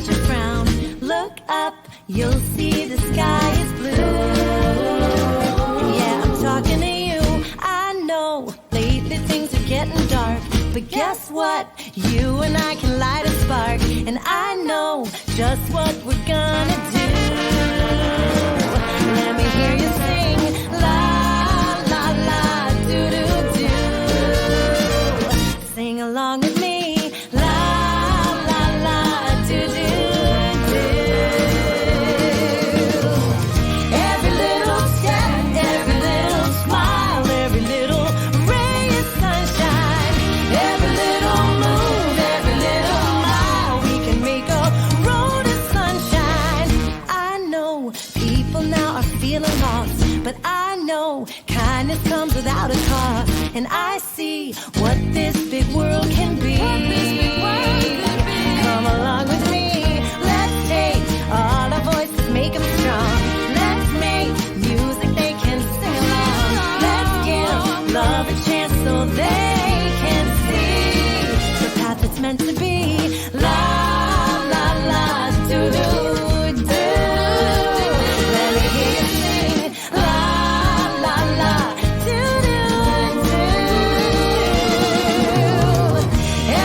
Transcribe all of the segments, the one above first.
cause you frown. Look up, you'll see the sky is blue. Yeah, I'm talking to you. I know lately things are getting dark, but guess what? You and I can light a spark, and I know just what we're gonna do. Let me hear you sing, la, la, la, do-do-do. Sing along with me, la, la, la, do-do-do. Every little step, every little smile, every little ray of sunshine, every little move, every little mile, we can make a road of sunshine. I know people now are feeling lost, but I know kindness comes without a cost, and I see what this big world can be. Come along with me, let's take all our voices, make them strong. Let's make music they can sing along. Let's give love a chance so they can see the path it's meant to be. La, la, la, do-do-do. Let me hear you sing, la, la, la, do-do-do.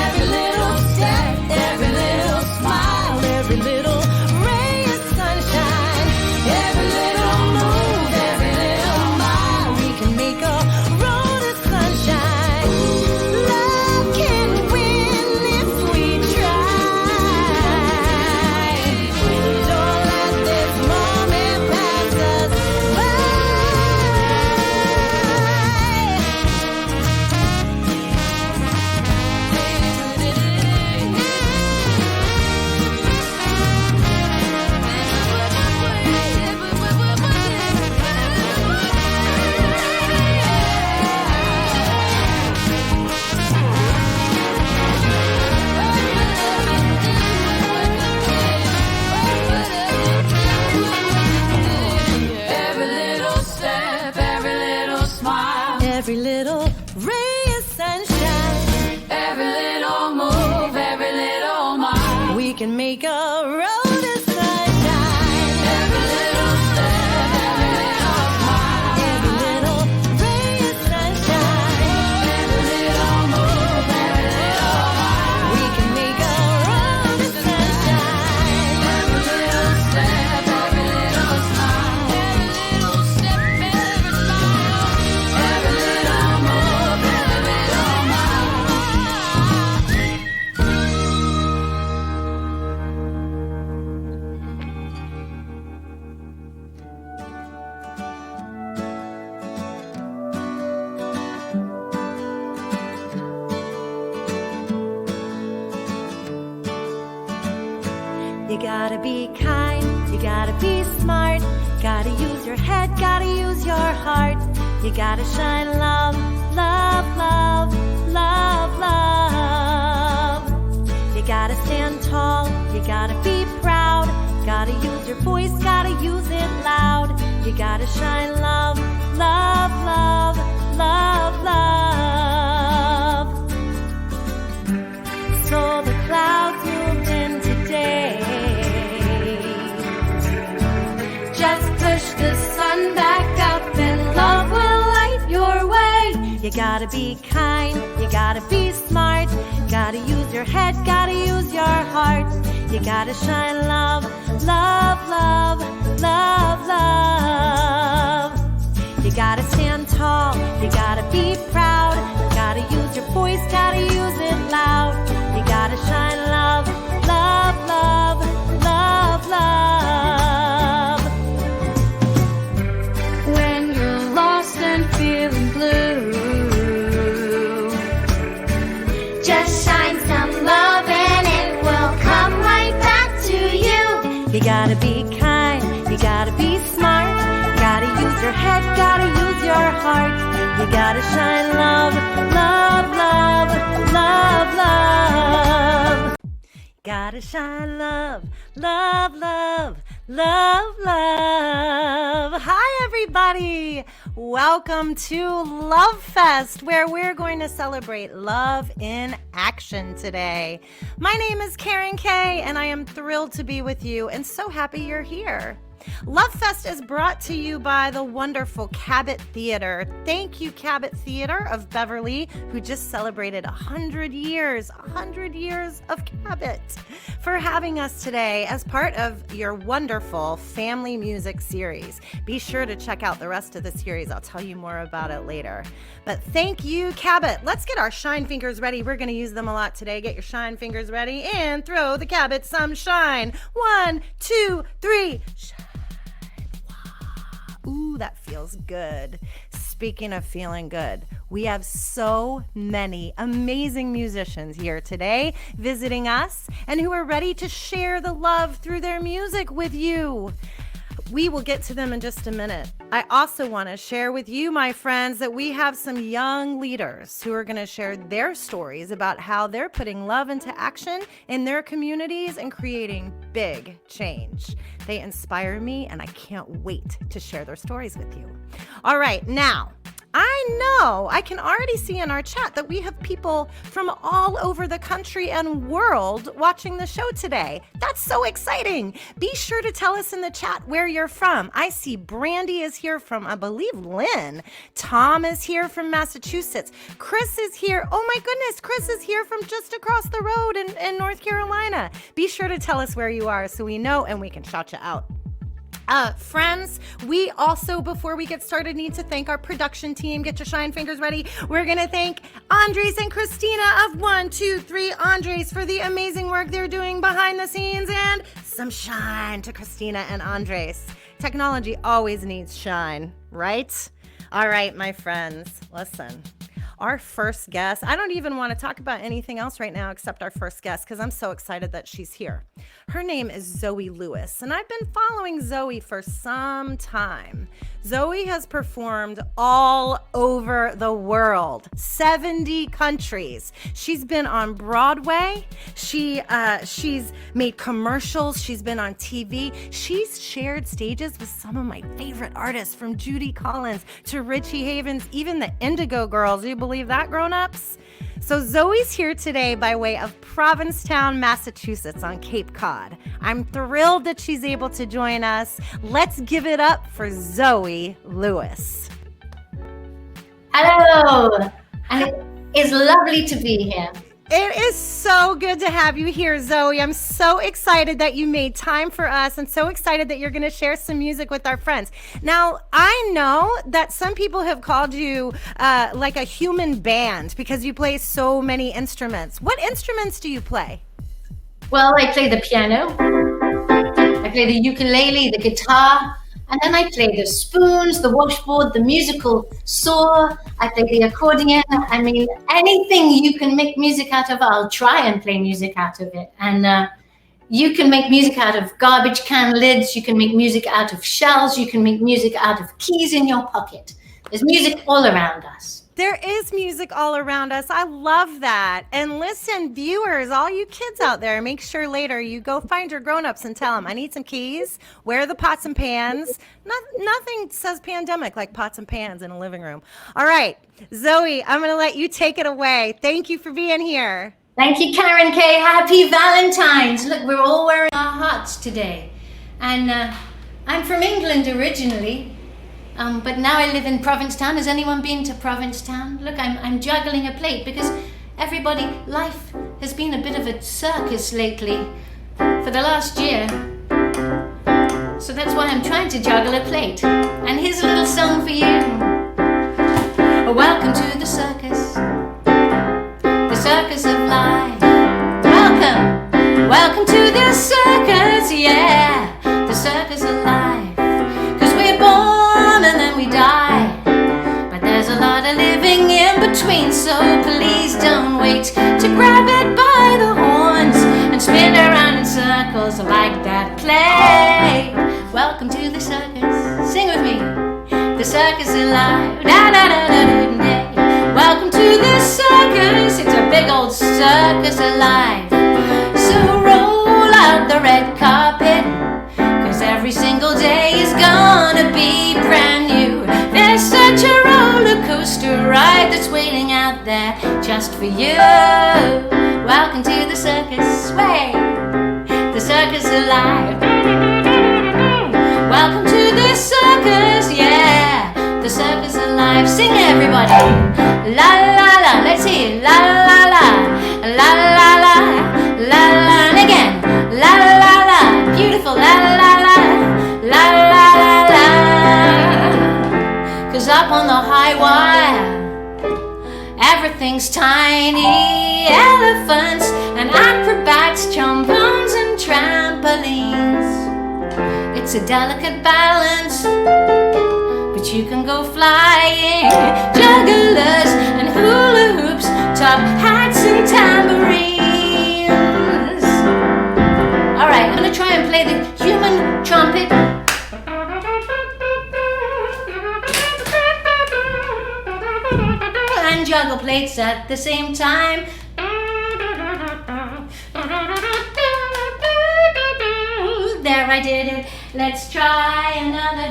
Every little step, every little smile, every little ray of sunshine, every little move, every little mile, we can make a road of sunshine. Love can win if we try. Don't let this moment pass us by. Every little step, every little smile, every little ray of sunshine, every little move, every little mile, we can make a road of sunshine. Every little step, every little smile, every little ray of sunshine, every little move, every little mile, we can make a road of sunshine. Every little step, every little smile, every little step, every smile, every little move, every little mile. You gotta be kind, you gotta be smart, gotta use your head, gotta use your heart. You gotta shine love, love, love, love, love. You gotta stand tall, you gotta be proud, gotta use your voice, gotta use it loud. You gotta shine love, love, love, love, love. So the clouds moved in today. Just push the sun back up and love will light your way. You gotta be kind, you gotta be smart, gotta use your head, gotta use your heart. You gotta shine love, love, love, love, love. You gotta stand tall, you gotta be proud, gotta use your voice, gotta use it loud. You gotta shine love, love, love, love, love. When you're lost and feeling blue, just shine some love and it will come right back to you. You gotta be kind, you gotta be smart, gotta use your head, gotta use your heart. You gotta shine love, love, love, love, love. Gotta shine love, love, love, love, love. Hi everybody! Welcome to LOVEFEST, where we're going to celebrate love in action today. My name is Karen Kay, and I am thrilled to be with you and so happy you're here. LOVEFEST is brought to you by the wonderful Cabot Theatre. Thank you, Cabot Theatre of Beverly, who just celebrated 100 years of Cabot, for having us today as part of your wonderful family music series. Be sure to check out the rest of the series. I'll tell you more about it later. But thank you, Cabot. Let's get our shine fingers ready. We're going to use them a lot today. Get your shine fingers ready and throw the Cabot some shine. 1, 2, 3, shine. Ooh, that feels good. Speaking of feeling good, we have so many amazing musicians here today visiting us and who are ready to share the love through their music with you. We will get to them in just a minute. I also want to share with you, my friends, that we have some young leaders who are going to share their stories about how they're putting love into action in their communities and creating big change. They inspire me, and I can't wait to share their stories with you. All right, now, I can already see in our chat that we have people from all over the country and world watching the show today. That's so exciting. Be sure to tell us in the chat where you're from. I see Brandy is here from, I believe, Lynn. Tom is here from Massachusetts. Chris is here. Oh my goodness, Chris is here from just across the road in North Carolina. Be sure to tell us where you are so we know and we can shout you out. Friends, we also, before we get started, need to thank our production team. Get your shine fingers ready. We're going to thank Andres and Christina of 1, 2, 3 Andres for the amazing work they're doing behind the scenes, and some shine to Christina and Andres. Technology always needs shine, right? All right, my friends, listen. Our first guest, I don't even want to talk about anything else right now except our first guest because I'm so excited that she's here. Her name is Zoe Lewis, and I've been following Zoe for some time. Zoe has performed all over the world, 70 countries. She's been on Broadway. She's made commercials. She's been on TV. She's shared stages with some of my favorite artists, from Judy Collins to Richie Havens, even the Indigo Girls. Do you believe that, grown-ups? So Zoe's here today by way of Provincetown, Massachusetts on Cape Cod. I'm thrilled that she's able to join us. Let's give it up for Zoe Lewis. Hello, and it is lovely to be here. It is so good to have you here, Zoe. I'm so excited that you made time for us and so excited that you're going to share some music with our friends. Now, I know that some people have called you like a human band because you play so many instruments. What instruments do you play? Well, I play the piano, I play the ukulele, the guitar, and then I play the spoons, the washboard, the musical saw. I play the accordion. I mean, anything you can make music out of, I'll try and play music out of it. And you can make music out of garbage can lids. You can make music out of shells. You can make music out of keys in your pocket. There's music all around us. There is music all around us. I love that. And listen, viewers, all you kids out there, make sure later you go find your grown-ups and tell them, I need some keys. Where are the pots and pans? Nothing says pandemic like pots and pans in a living room. All right, Zoe, I'm going to let you take it away. Thank you for being here. Thank you, Karen Kay. Happy Valentine's. Look, we're all wearing our hearts today. And I'm from England originally. But now I live in Provincetown. Has anyone been to Provincetown? Look, I'm juggling a plate because life has been a bit of a circus lately for the last year. So that's why I'm trying to juggle a plate. And here's a little song for you. Welcome to the circus of life. Welcome to the circus, yeah, the circus of life. 'Cause we're born and then we die, but there's a lot of living in between, so please don't wait to grab it by the horns and spin around in circles like that play. Welcome to the circus, sing with me, the circus is alive, da da da da da da. Welcome to the circus, it's a big old circus alive. So roll out the red carpet, 'cause every single day is gonna be brand new. There's such ride that's waiting out there just for you. Welcome to the circus, way, the circus of life. Welcome to the circus, yeah, the circus of life. Sing everybody, la la la, let's hear it. La la la, la la la, la la, and again, la la la, beautiful, la la la, la la la. 'Cause up on the high wire, everything's tiny. Elephants and acrobats, trombones and trampolines. It's a delicate balance, but you can go flying. Jugglers and hula hoops, top hats and tambourines. Alright, I'm gonna try and play the human trumpet. And juggle plates at the same time. There, I did it. Let's try another.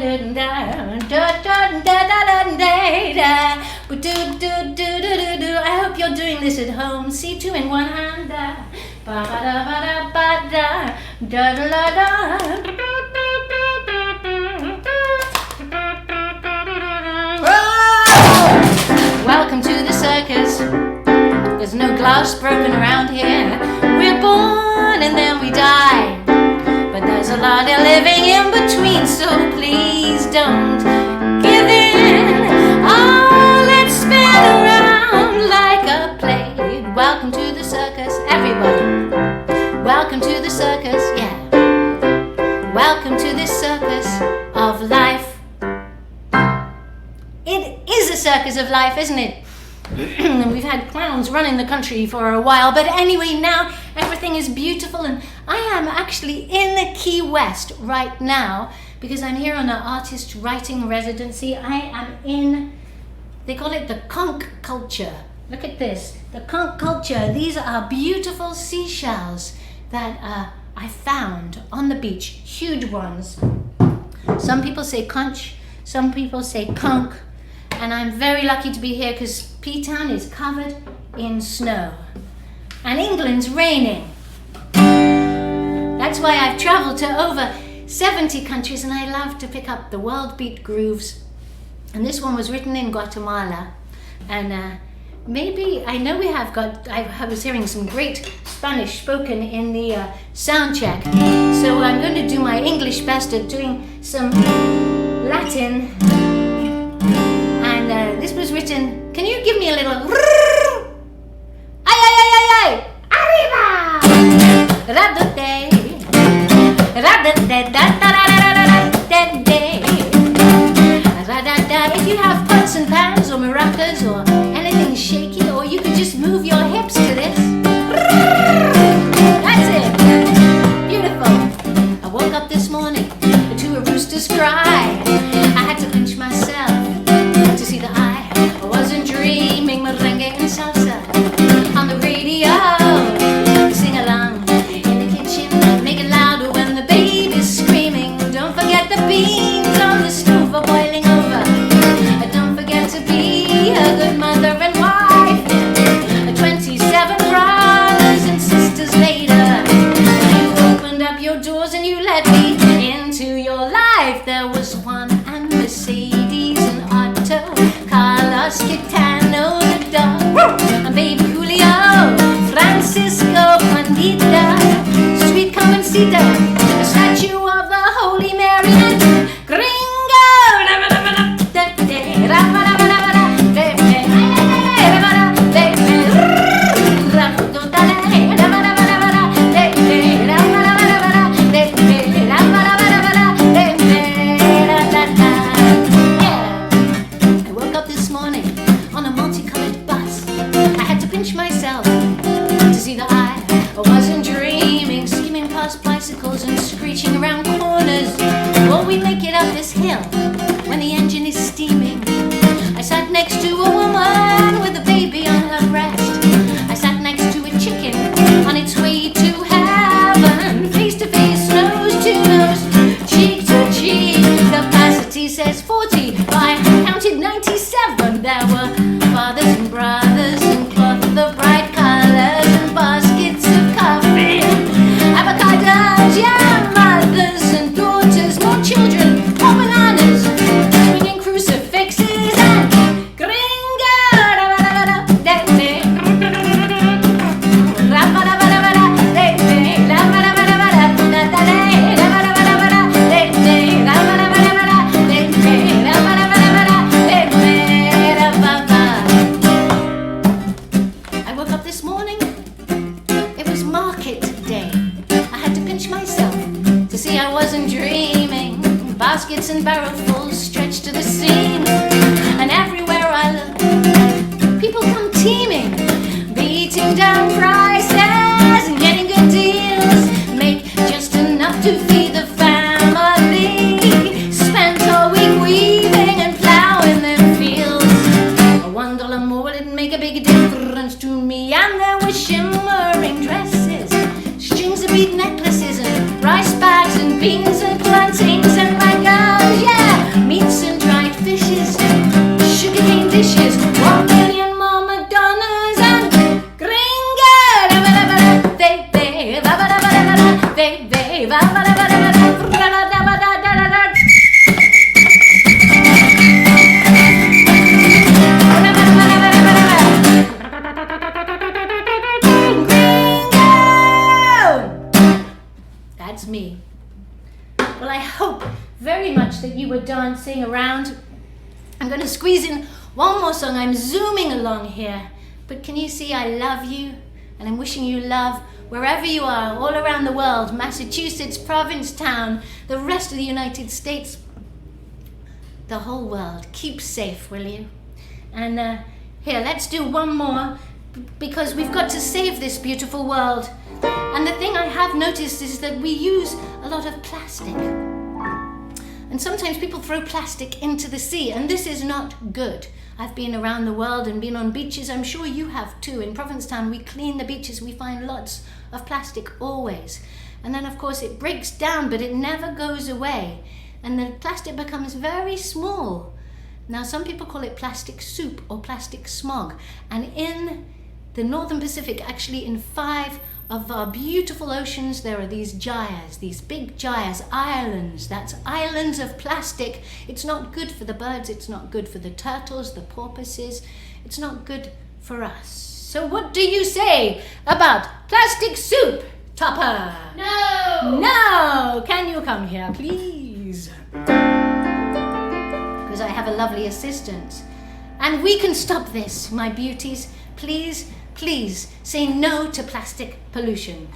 I hope you're doing this at home. See, two in one hand. Welcome to the circus. There's no glass broken around here. We're born and then we die. But there's a lot of living in between, so please don't give in. Oh, let's spin around like a blade. Welcome to the circus, everybody. Welcome to the circus, yeah. Welcome to this circus of life. It is a circus of life, isn't it? And we've had clowns running the country for a while, but anyway, now everything is beautiful, and I am actually in the Key West right now because I'm here on an artist writing residency. I am in, they call it the conch culture. Look at this, the conch culture. These are beautiful seashells that I found on the beach, huge ones. Some people say conch, some people say conch. And I'm very lucky to be here because P-Town is covered in snow. And England's raining. That's why I've traveled to over 70 countries and I love to pick up the world beat grooves. And this one was written in Guatemala. And maybe, I know we have got, I was hearing some great Spanish spoken in the sound check. So I'm going to do my English best at doing some Latin. This was written, can you give me a little ay ay ay ay ay arriba radate radate radate. If you have pots and pans or maracas or anything shaky, or you could just move your hips to this. That's it. Beautiful. I woke up this morning to a rooster's cry. I had to pinch myself to see the eye. I wasn't dreaming merengue and salsa on the radio. Sing along in the kitchen, make it louder when the baby's screaming. Don't forget the beans on the stove are boiling over. Don't forget to be a good mother and wife. 27 brothers and sisters later, you opened up your doors and you let me into your life. There was one and Mercedes and Otto, Carlos, Gitano, the dog, and baby Julio, Francisco, Juanita, sweet Carmencita, a statue of the Holy Mary and Gringo. Bicycles and screeching around corners. Well, we make it up this hill when the engine is steaming. I sat next to a woman with a baby on her breast. I sat next to a chicken on its way to heaven. Face to face, nose to nose, cheek to cheek. Capacity says 40, but I counted 97. There were and barrelfuls stretched to the seam. And everywhere I look, people come teeming, beating down prices and getting good deals. Make just enough to feed the family. Spent all week weaving and plowing their fields. $1 more wouldn't make a big difference to me. And there were shimmering dresses, strings of bead necklaces, and rice bags and beans and plantains and mangoes. Yeah, meats and dried fishes, sugarcane dishes, 1 million more Madonnas and gringo. That's me. Well, I hope very much that you were dancing around. I'm going to squeeze in one more song. I'm zooming along here, but can you see I love you? And I'm wishing you love wherever you are, all around the world, Massachusetts, Provincetown, the rest of the United States, the whole world. Keep safe, will you? And here, let's do one more, because we've got to save this beautiful world. And the thing I have noticed is that we use a lot of plastic. And sometimes people throw plastic into the sea, and this is not good. I've been around the world and been on beaches. I'm sure you have too. In Provincetown, we clean the beaches. We find lots of plastic always. And then, of course, it breaks down, but it never goes away. And the plastic becomes very small. Now, some people call it plastic soup or plastic smog. And in the Northern Pacific, actually in 5 of our beautiful oceans, there are these gyres, these big gyres, islands. That's islands of plastic. It's not good for the birds, it's not good for the turtles, the porpoises. It's not good for us. So what do you say about plastic soup, Topper? No! No! Can you come here, please? Because I have a lovely assistant. And we can stop this, my beauties. Please, please say no to plastic pollution.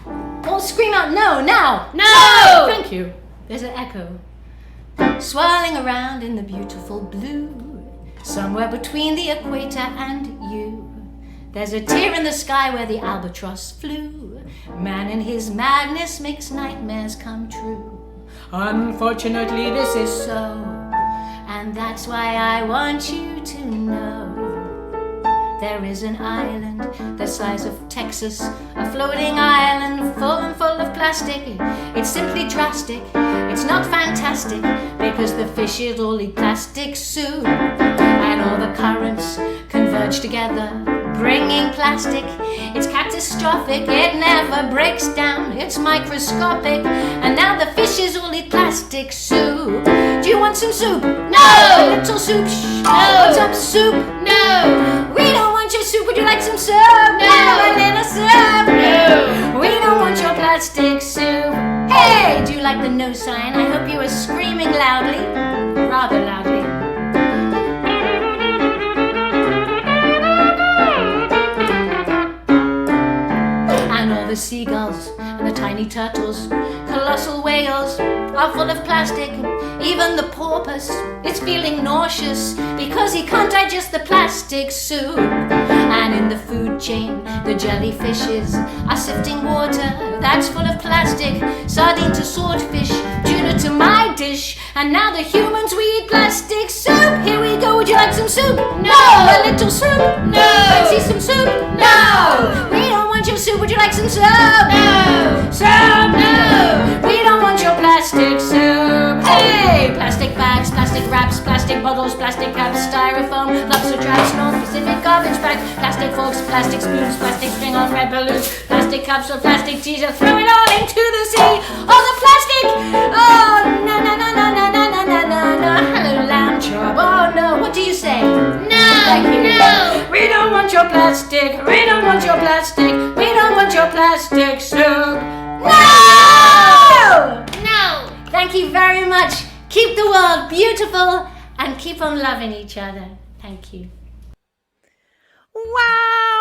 Or scream out no now. No! Thank you. There's an echo. Swirling around in the beautiful blue, somewhere between the equator and you. There's a tear in the sky where the albatross flew. Man in his madness makes nightmares come true. Unfortunately, this is so. And that's why I want you to know. There is an island the size of Texas, a floating island full of plastic. It's simply drastic, it's not fantastic, because the fishes all eat plastic soup. And all the currents converge together, bringing plastic. It's catastrophic, it never breaks down, it's microscopic. And now the fishes all eat plastic soup. Do you want some soup? No! A little soup? Shh. No! What's up, soup? No! We don't want your soup, would you like some soup? No! A little soup? No! We don't want your plastic soup. Hey, do you like the no sign? I hope you were screaming loudly, rather loudly. And all the seagulls and the tiny turtles, colossal whales are full of plastic. Even the porpoise is feeling nauseous because he can't digest the plastic soup. And in the food chain, the jellyfishes are sifting water that's full of plastic. Sardine to swordfish, tuna to my dish. And now the humans, we eat plastic soup. Here we go, would you like some soup? No! A little soup? No! Fancy some soup? No! We don't want your soup, would you like some soup? No! Soup? No! We don't want your plastic soup. Hey! Plastic bags, plastic wraps, plastic bottles, plastic caps, styrofoam, lobster traps, North Pacific garbage bags, plastic forks, plastic spoons, plastic string on red balloons, plastic cups or plastic teas, throw it all into the sea. All the plastic! Oh, no, no, no, no, no, no, no, no, no, no. Hello, lamb chop. Oh, no. What do you say? No! Thank you. No! We don't want your plastic. We don't want your plastic. We don't want your plastic soup. No! No! Thank you very much. Keep the world beautiful and keep on loving each other. Thank you. Wow!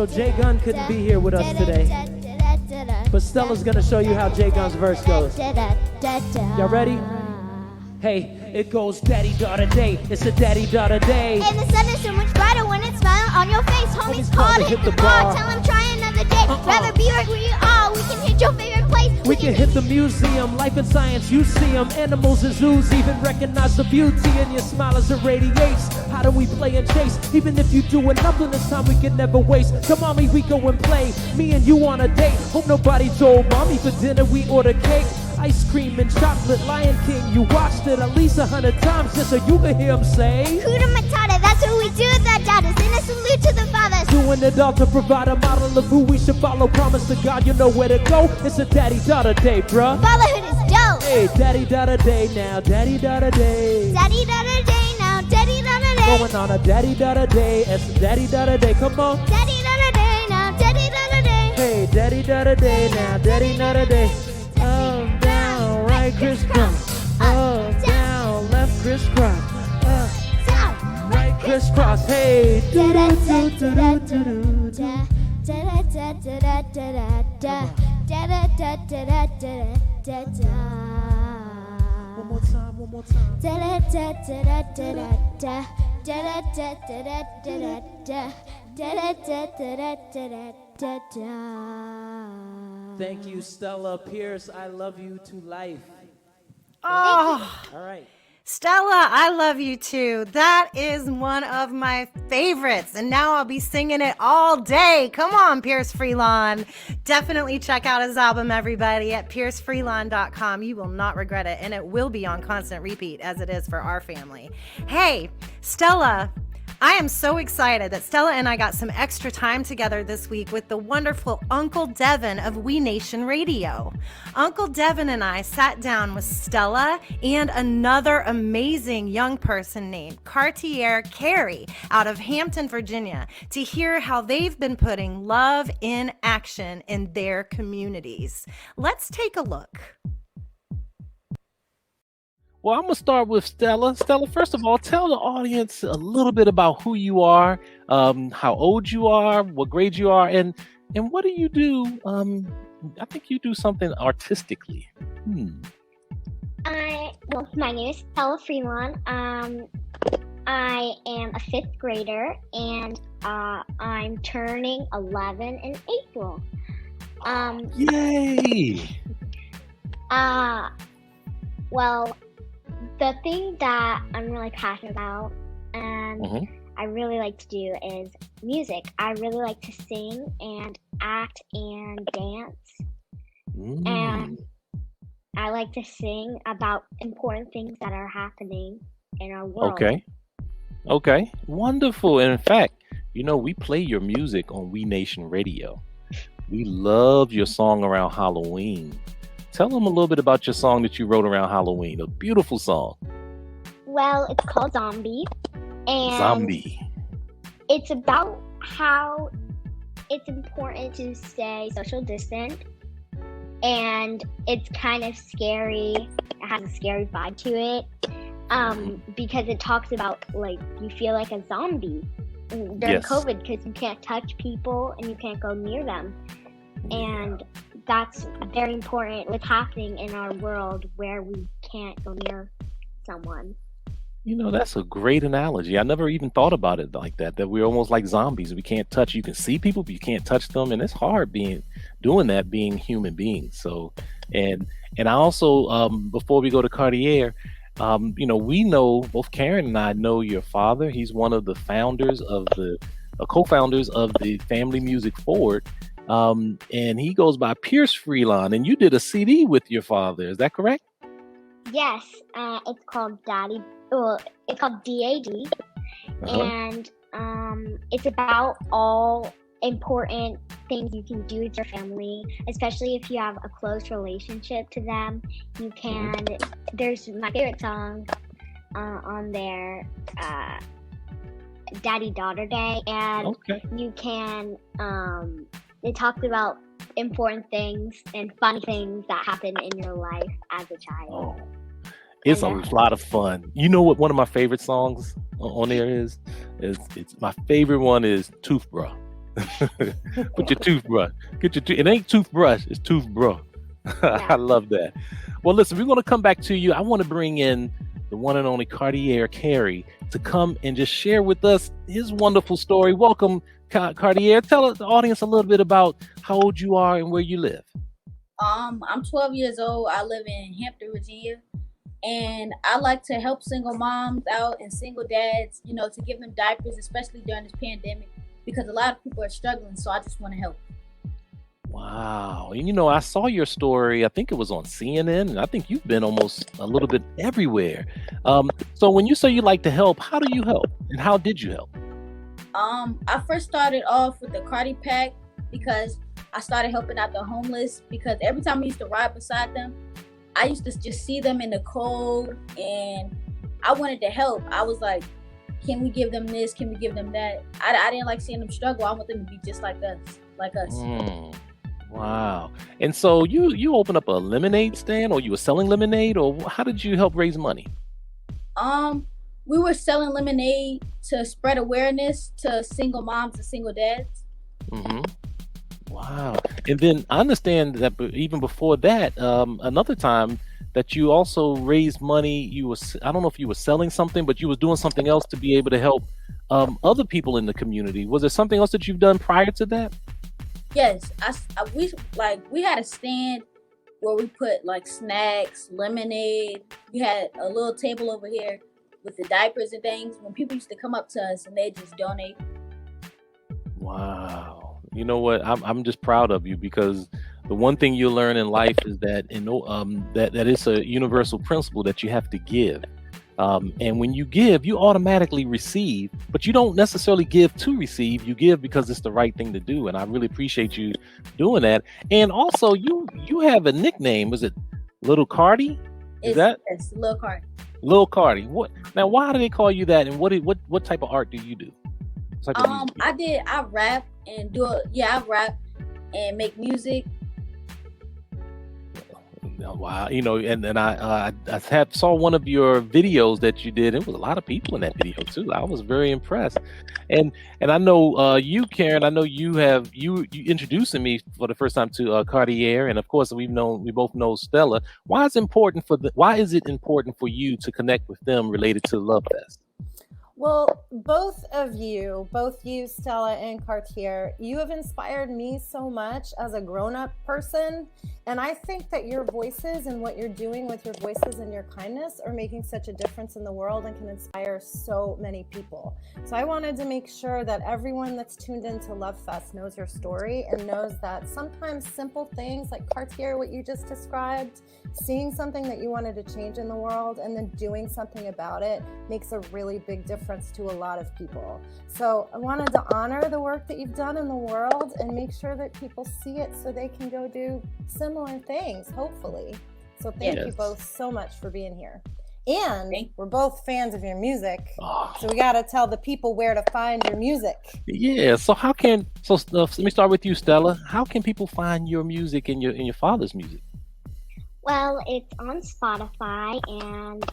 So Jay Gunn couldn't be here with us today, but Stella's gonna show you how Jay Gunn's verse goes. Y'all ready? Hey, it goes daddy-daughter day. It's a daddy-daughter day. And the sun is so much brighter when it's smiling on your face. Homies call to hit the bar. Tell him try another day. Rather be right where you are. We can hit your favorite place. We can hit the museum. Life and science, you see them. Animals and zoos even recognize the beauty in your smile as it radiates. How do we play and chase? Even if you doing nothing this time, we can never waste. Come on, we go and play. Me and you on a date. Hope nobody told mommy for dinner we order cake. Ice cream and chocolate, Lion King. You watched it at least 100 times just so you can hear him say Kuda Matata, that's what we do with our daughters. And a salute to the fathers. doing it all to provide a model of who we should follow. Promise to God you know where to go. It's a daddy-daughter day, bruh. Fatherhood is dope. Hey, daddy-daughter day now, daddy-daughter day. Daddy-daughter day now, daddy-daughter day. Going on a daddy-daughter day, it's a daddy-daughter day, come on. Daddy-daughter day now, daddy-daughter day. Hey, daddy-daughter day now, daddy-daughter day. Up, down, right, crisscross. Up, down, left, crisscross. Up, Down, right, crisscross. Hey, do-do-do-do-do-do-do. One more time, one more time. Thank you, Stella Pierce. I love you to life. Oh, All right. Stella, I love you too. That is one of my favorites. And now I'll be singing it all day. Come on, Pierce Freelon. Definitely check out his album, everybody, at piercefreelon.com. You will not regret it. And it will be on constant repeat as it is for our family. Hey, Stella, I am so excited that Stella and I got some extra time together this week with the wonderful Uncle Devin of We Nation Radio. Uncle Devin and I sat down with Stella and another amazing young person named Cartier Carey out of Hampton, Virginia, to hear how they've been putting love in action in their communities. Let's take a look. Well, I'm going to start with Stella. Stella, first of all, tell the audience a little bit about who you are, how old you are, what grade you are, and what do you do? I think you do something artistically. Well, my name is Stella Freelon. I am a fifth grader, and I'm turning 11 in April. Yay! Well, the thing that I'm really passionate about and I really like to do is music. I really like to sing and act and dance. And I like to sing about important things that are happening in our world. Okay. Wonderful. And in fact, you know, we play your music on We Nation Radio. We love your song around Halloween. Tell them a little bit about your song that you wrote around Halloween. A beautiful song. Well, it's called Zombie. And Zombie. It's about how it's important to stay social distant. And it's kind of scary. It has a scary vibe to it. Because it talks about, like, you feel like a zombie during COVID because you can't touch people and you can't go near them. And that's very important what's happening in our world where we can't go near someone. You know, that's a great analogy. I never even thought about it like that we're almost like zombies. We can't touch. You can see people, but you can't touch them. And it's hard doing that, being human beings. So, and I also, before we go to Cartier, you know, we know, both Karen and I know your father. He's one of the founders of co-founders of the Family Music Forward. And he goes by Pierce Freelon, and you did a CD with your father. Is that correct? Yes, it's called Daddy. Well, it's called DAD, and it's about all important things you can do with your family, especially if you have a close relationship to them. You can. There's my favorite song on there, Daddy Daughter Day, and you can. It talks about important things and fun things that happen in your life as a child. Oh, it's a lot of fun. You know what one of my favorite songs on there is? It's my favorite one is Toothbrush. Put your toothbrush. It ain't toothbrush, it's toothbrush. I love that. Well, listen, we're going to come back to you. I want to bring in the one and only Cartier Carey to come and just share with us his wonderful story. Welcome, Cartier. Tell the audience a little bit about how old you are and where you live. I'm 12 years old. I live in Hampton, Virginia, and I like to help single moms out and single dads, you know, to give them diapers, especially during this pandemic, because a lot of people are struggling. So I just want to help. Wow. And you know, I saw your story, I think it was on CNN, and I think you've been almost a little bit everywhere. So when you say you like to help, how do you help? And how did you help? I first started off with the Cartier pack because I started helping out the homeless, because every time I used to ride beside them, I used to just see them in the cold and I wanted to help. I was like, can we give them this? Can we give them that? I didn't like seeing them struggle. I want them to be just like us. Wow. And so you opened up a lemonade stand, or you were selling lemonade, or how did you help raise money? We were selling lemonade to spread awareness to single moms and single dads. Mm-hmm. Wow. And then I understand that even before that, another time that you also raised money, I don't know if you were selling something, but you was doing something else to be able to help other people in the community. Was there something else that you've done prior to that? Yes, we had a stand where we put like snacks, lemonade. We had a little table over here with the diapers and things. When people used to come up to us and they just donate. Wow. You know what? I'm just proud of you, because the one thing you learn in life is that that it's a universal principle that you have to give. And when you give, you automatically receive, but you don't necessarily give to receive. You give because it's the right thing to do. And I really appreciate you doing that. And also, you have a nickname. Was it Little Cardi? It's Lil Cardi. Lil Cardi. What? Now, why do they call you that? And what type of art do you do? I rap and I rap and make music. Wow, you know, and I saw one of your videos that you did. It was a lot of people in that video too. I was very impressed, and I know you, Karen. I know you introducing me for the first time to Cartier, and of course we both know Stella. Why is it important for you to connect with them related to LOVEFEST? Well, both you, Stella and Cartier, you have inspired me so much as a grown-up person. And I think that your voices and what you're doing with your voices and your kindness are making such a difference in the world and can inspire so many people. So I wanted to make sure that everyone that's tuned into LOVEFEST knows your story and knows that sometimes simple things like Cartier, what you just described, seeing something that you wanted to change in the world and then doing something about it makes a really big difference to a lot of people. So I wanted to honor the work that you've done in the world and make sure that people see it so they can go do similar things, hopefully. So thank you both so much for being here. And we're both fans of your music. So we got to tell the people where to find your music. Yeah. So let me start with you, Stella. How can people find your music and your father's music? Well, it's on Spotify and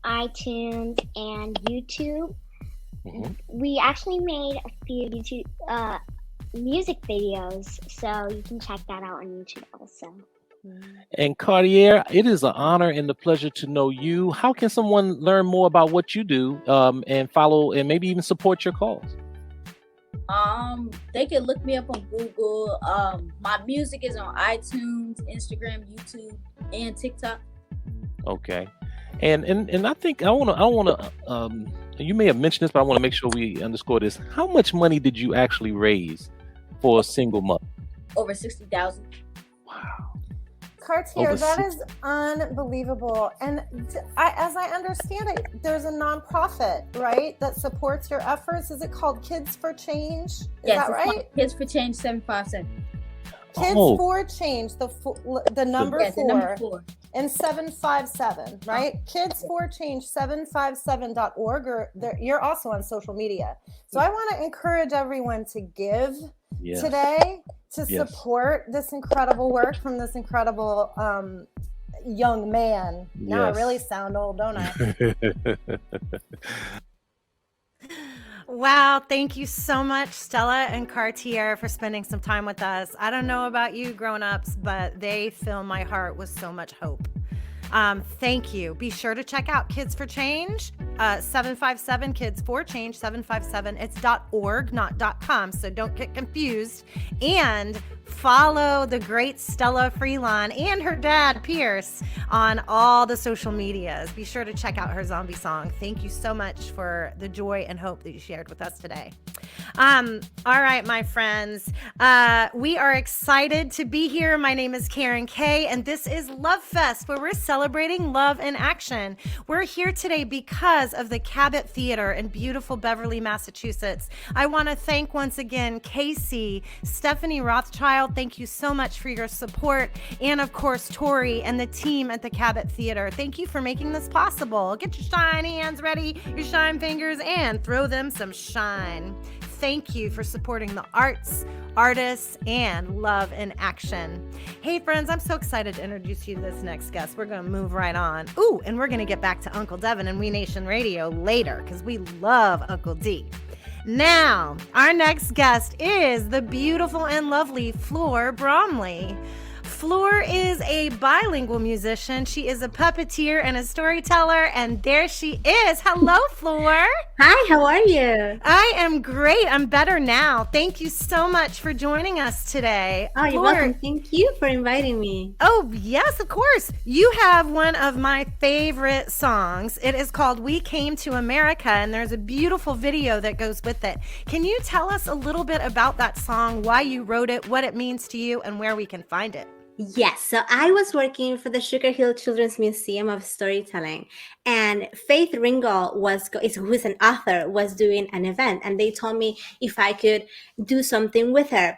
iTunes and YouTube. Mm-hmm. We actually made a few YouTube music videos, so you can check that out on YouTube also. And Cartier, it is an honor and a pleasure to know you. How can someone learn more about what you do and follow and maybe even support your cause? They can look me up on Google. My music is on iTunes, Instagram, YouTube, and TikTok. Okay. And I think I want to you may have mentioned this, but I want to make sure we underscore this. How much money did you actually raise for a single month? Over $60,000. Wow. Cartier, that is unbelievable. And as I understand it, there's a nonprofit, right, that supports your efforts. Is it called Kids for Change? Is that right? Kids for Change 757. Kids for Change, the number 4 and 757, right? Kids for Change 757.org, or you're also on social media. So I want to encourage everyone to give today to support this incredible work from this incredible young man. Now I really sound old, don't I? Wow, thank you so much, Stella and Cartier, for spending some time with us. I don't know about you grown-ups, but they fill my heart with so much hope. Thank you. Be sure to check out Kids for Change, 757 Kids for Change, 757. It's .org, not .com, so don't get confused. And follow the great Stella Freelon and her dad, Pierce, on all the social medias. Be sure to check out her zombie song. Thank you so much for the joy and hope that you shared with us today. All right, my friends, we are excited to be here. My name is Karen Kay, and this is LOVEFEST, where we're celebrating love in action. We're here today because of the Cabot Theatre in beautiful Beverly, Massachusetts. I want to thank once again Casey, Stephanie Rothschild. Thank you so much for your support, and of course Tori and the team at the Cabot Theatre. Thank you for making this possible. Get your shiny hands ready, your shine fingers, and throw them some shine. Thank you for supporting the arts, artists, and love in action. Hey friends, I'm so excited to introduce you to this next guest. We're going to move right on. Ooh, and we're going to get back to Uncle Devin and We Nation Radio later because we love Uncle D. Now, our next guest is the beautiful and lovely Flor Bromley. Flor is a bilingual musician. She is a puppeteer and a storyteller, and there she is. Hello, Flor. Hi, how are you? I am great. I'm better now. Thank you so much for joining us today. Oh, you're welcome. Thank you for inviting me. Oh, yes, of course. You have one of my favorite songs. It is called We Came to America, and there's a beautiful video that goes with it. Can you tell us a little bit about that song, why you wrote it, what it means to you, and where we can find it? Yes, so I was working for the Sugar Hill Children's Museum of Storytelling, and Faith Ringgold who's an author, was doing an event, and they told me if I could do something with her.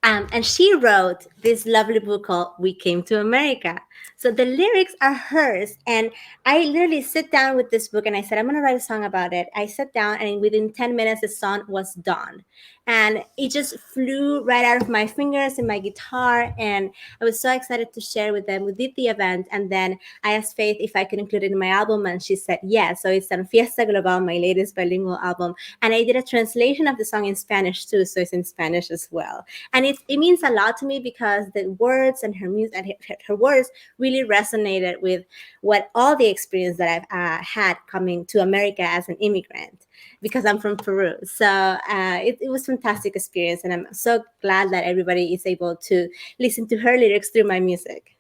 And she wrote this lovely book called We Came to America. So the lyrics are hers. And I literally sit down with this book and I said, I'm going to write a song about it. I sat down and within 10 minutes, the song was done. And it just flew right out of my fingers and my guitar. And I was so excited to share with them. We did the event. And then I asked Faith if I could include it in my album. And she said, yes. So it's on Fiesta Global, my latest bilingual album. And I did a translation of the song in Spanish too. So it's in Spanish as well. And it means a lot to me because the words and her music and her words really resonated with what all the experience that I've had coming to America as an immigrant, because I'm from Peru. So it was a fantastic experience. And I'm so glad that everybody is able to listen to her lyrics through my music.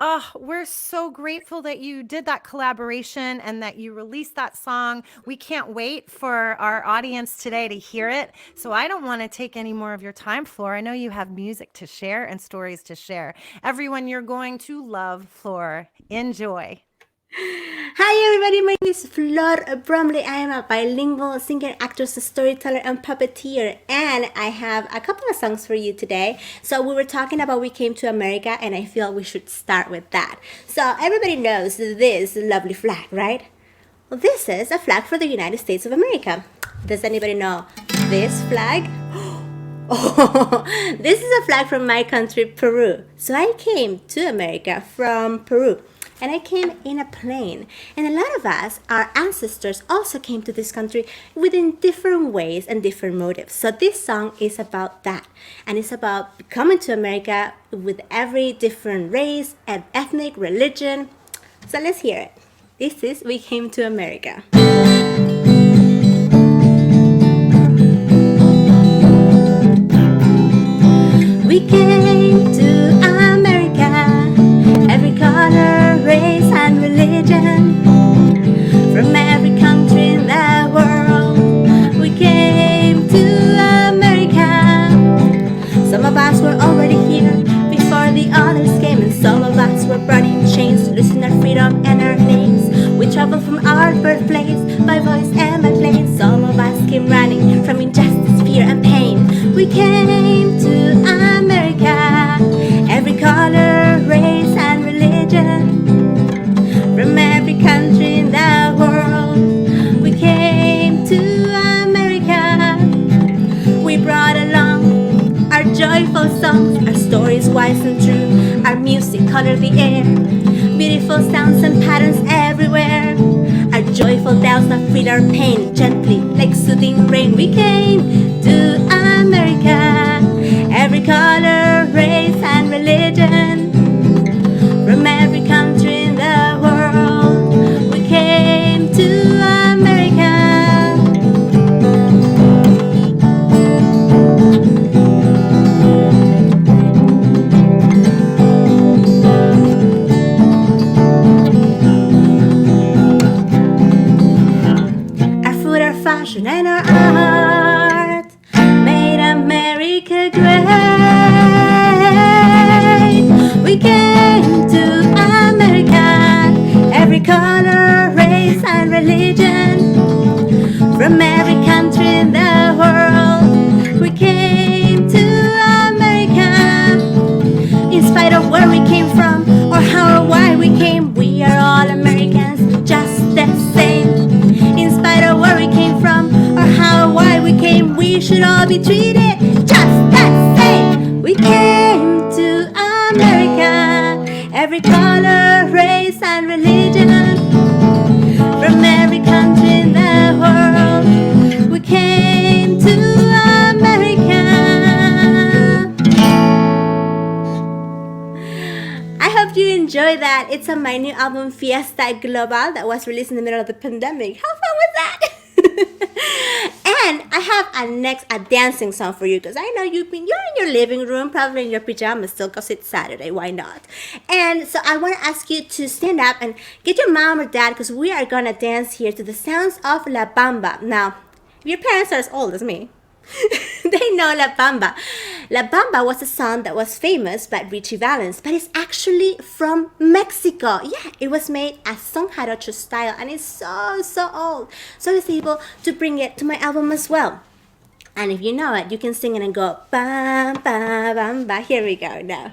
Oh, we're so grateful that you did that collaboration and that you released that song. We can't wait for our audience today to hear it. So I don't want to take any more of your time, Flor. I know you have music to share and stories to share. Everyone, you're going to love Flor. Enjoy. Hi everybody, my name is Flor Bromley. I am a bilingual singer, actress, storyteller, and puppeteer, and I have a couple of songs for you today. So we were talking about We Came to America, and I feel we should start with that. So everybody knows this lovely flag, right? Well, this is a flag for the United States of America. Does anybody know this flag? Oh, this is a flag from my country, Peru. So I came to America from Peru. And I came in a plane. And a lot of us, our ancestors, also came to this country within different ways and different motives. So this song is about that. And it's about coming to America with every different race and ethnic religion. So let's hear it. This is We Came to America. We came to America, every color, race, and religion, from every country in the world. We came to America. Some of us were already here before the others came, and some of us were brought in chains, losing our freedom and our names. We traveled from our birthplace by voice and by plane. Some of us came running from injustice, fear, and pain. We came to America, every color, race, and religion, from every country in the world. We came to America. We brought along our joyful songs, our stories wise and true. Our music colored the air, beautiful sounds and patterns everywhere. Our joyful fall down, not feel our pain. Gently, like soothing rain, we came to America. Every color, race, and religion. From every country in the world, we came to America. Our food, our fashion, and our art made America great. We came to America, every color, race, and religion. From every country in the world, we came to America. In spite of where we came from, or how or why we came, we are all Americans, just the same. In spite of where we came from, or how or why we came, we should all be treated just the same. We came to America, every color, race, and religion. From every country in the world, we came to America. I hope you enjoy that. It's on my new album Fiesta Global that was released in the middle of the pandemic. How fun was that? And I have a dancing song for you, because I know you're in your living room, probably in your pajamas still, because it's Saturday. Why not? And so I want to ask you to stand up and get your mom or dad, because we are gonna dance here to the sounds of La Bamba. Now, if your parents are as old as me, they know La Bamba. La Bamba was a song that was famous by Richie Valens, but it's actually from Mexico. Yeah, it was made as son jarocho style, and it's so old. So I was able to bring it to my album as well. And if you know it, you can sing it and go bam bam bam bam. Here we go now.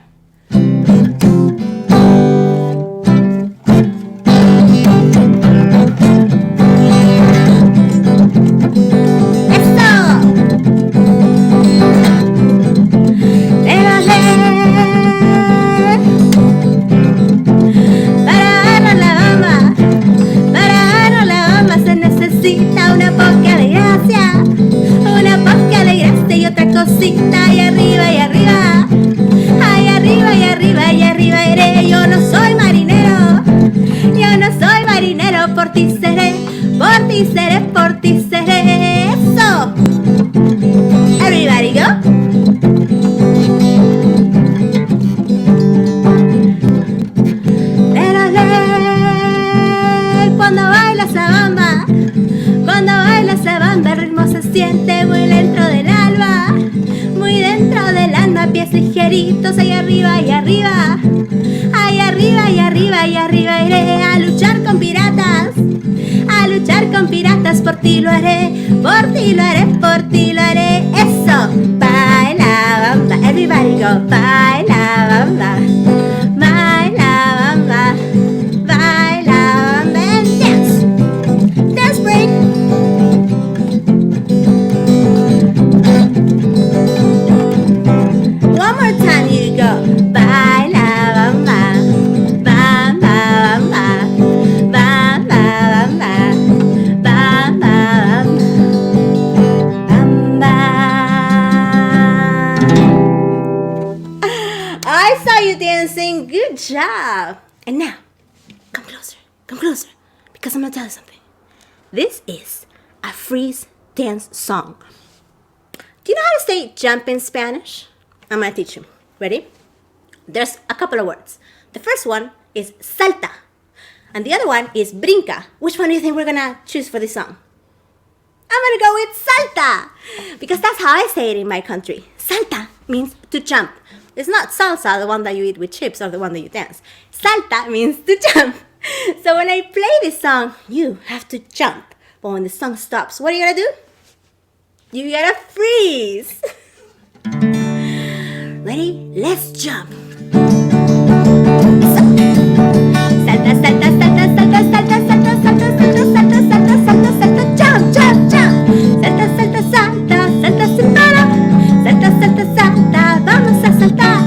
Cosita, y arriba, y arriba, ay, arriba, y arriba, y arriba iré. Yo no soy marinero, por ti seré, por ti seré, por ti seré. Eso. Everybody go. Cuando baila esa bamba, el ritmo se siente muy dentro del alma. Muy dentro del alma, pies ligeritos, ahí arriba y arriba. Ahí arriba y arriba y arriba iré a luchar con piratas. A luchar con piratas, por ti lo haré, por ti lo haré, por ti lo haré. Eso, baila bamba, everybody go, baila bamba. Baila bamba, baila bamba, and dance. Dance break. One more time, you go. Baila bamba, bamba bamba, bamba bamba, bamba bamba. I saw you dancing. Good job. And now, come closer, because I'm gonna tell you something. This is a freeze dance song. Do you know how to say jump in Spanish? I'm gonna teach you. Ready? There's a couple of words. The first one is salta, and the other one is brinca. Which one do you think we're gonna choose for this song? I'm gonna go with salta, because that's how I say it in my country. Salta means to jump. It's not salsa, the one that you eat with chips, or the one that you dance. Salta means to jump. So when I play this song, you have to jump. But when the song stops, what are you gonna do? You gotta freeze. Ready? Let's jump. Salta, salta, salta, salta, salta, salta, salta, salta, salta, salta, salta, salta, jump, jump, jump. Salta, salta, salta, salta sin parar. Salta, salta, salta, vamos a saltar.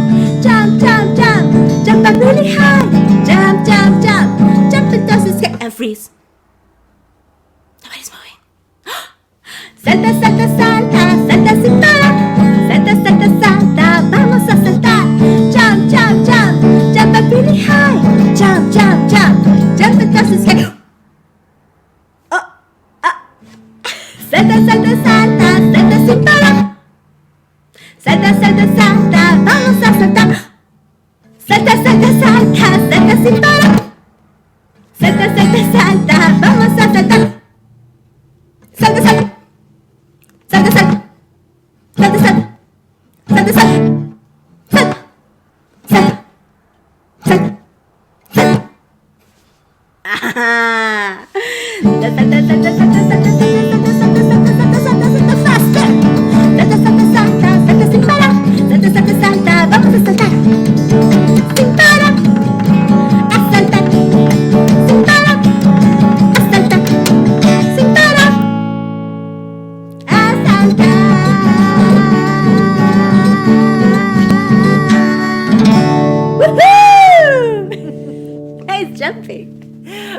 Jump, jump, jump, jump up really high. Jump, jump, jump, jump until you get and freeze. Salta, salta, salta, salta sin parar. Salta, salta, salta, vamos a saltar. Salta, salta, salta, salta sin parar. Salta, salta, salta, vamos a saltar. Salta, salta. Salta, salta. Salta, salta. Salta, salta. Salta. Salta. Salta. Salta. Ah. Salta, salta, salta, salta, salta, salta, salta, salta, salta, salta, salta, faster. Salta, salta, salta, salta sin parar. Salta, salta, salta, vamos a saltar. Sin parar. A saltar. Sin parar. A saltar. Sin parar. A saltar. Woohoo! Nice jumping.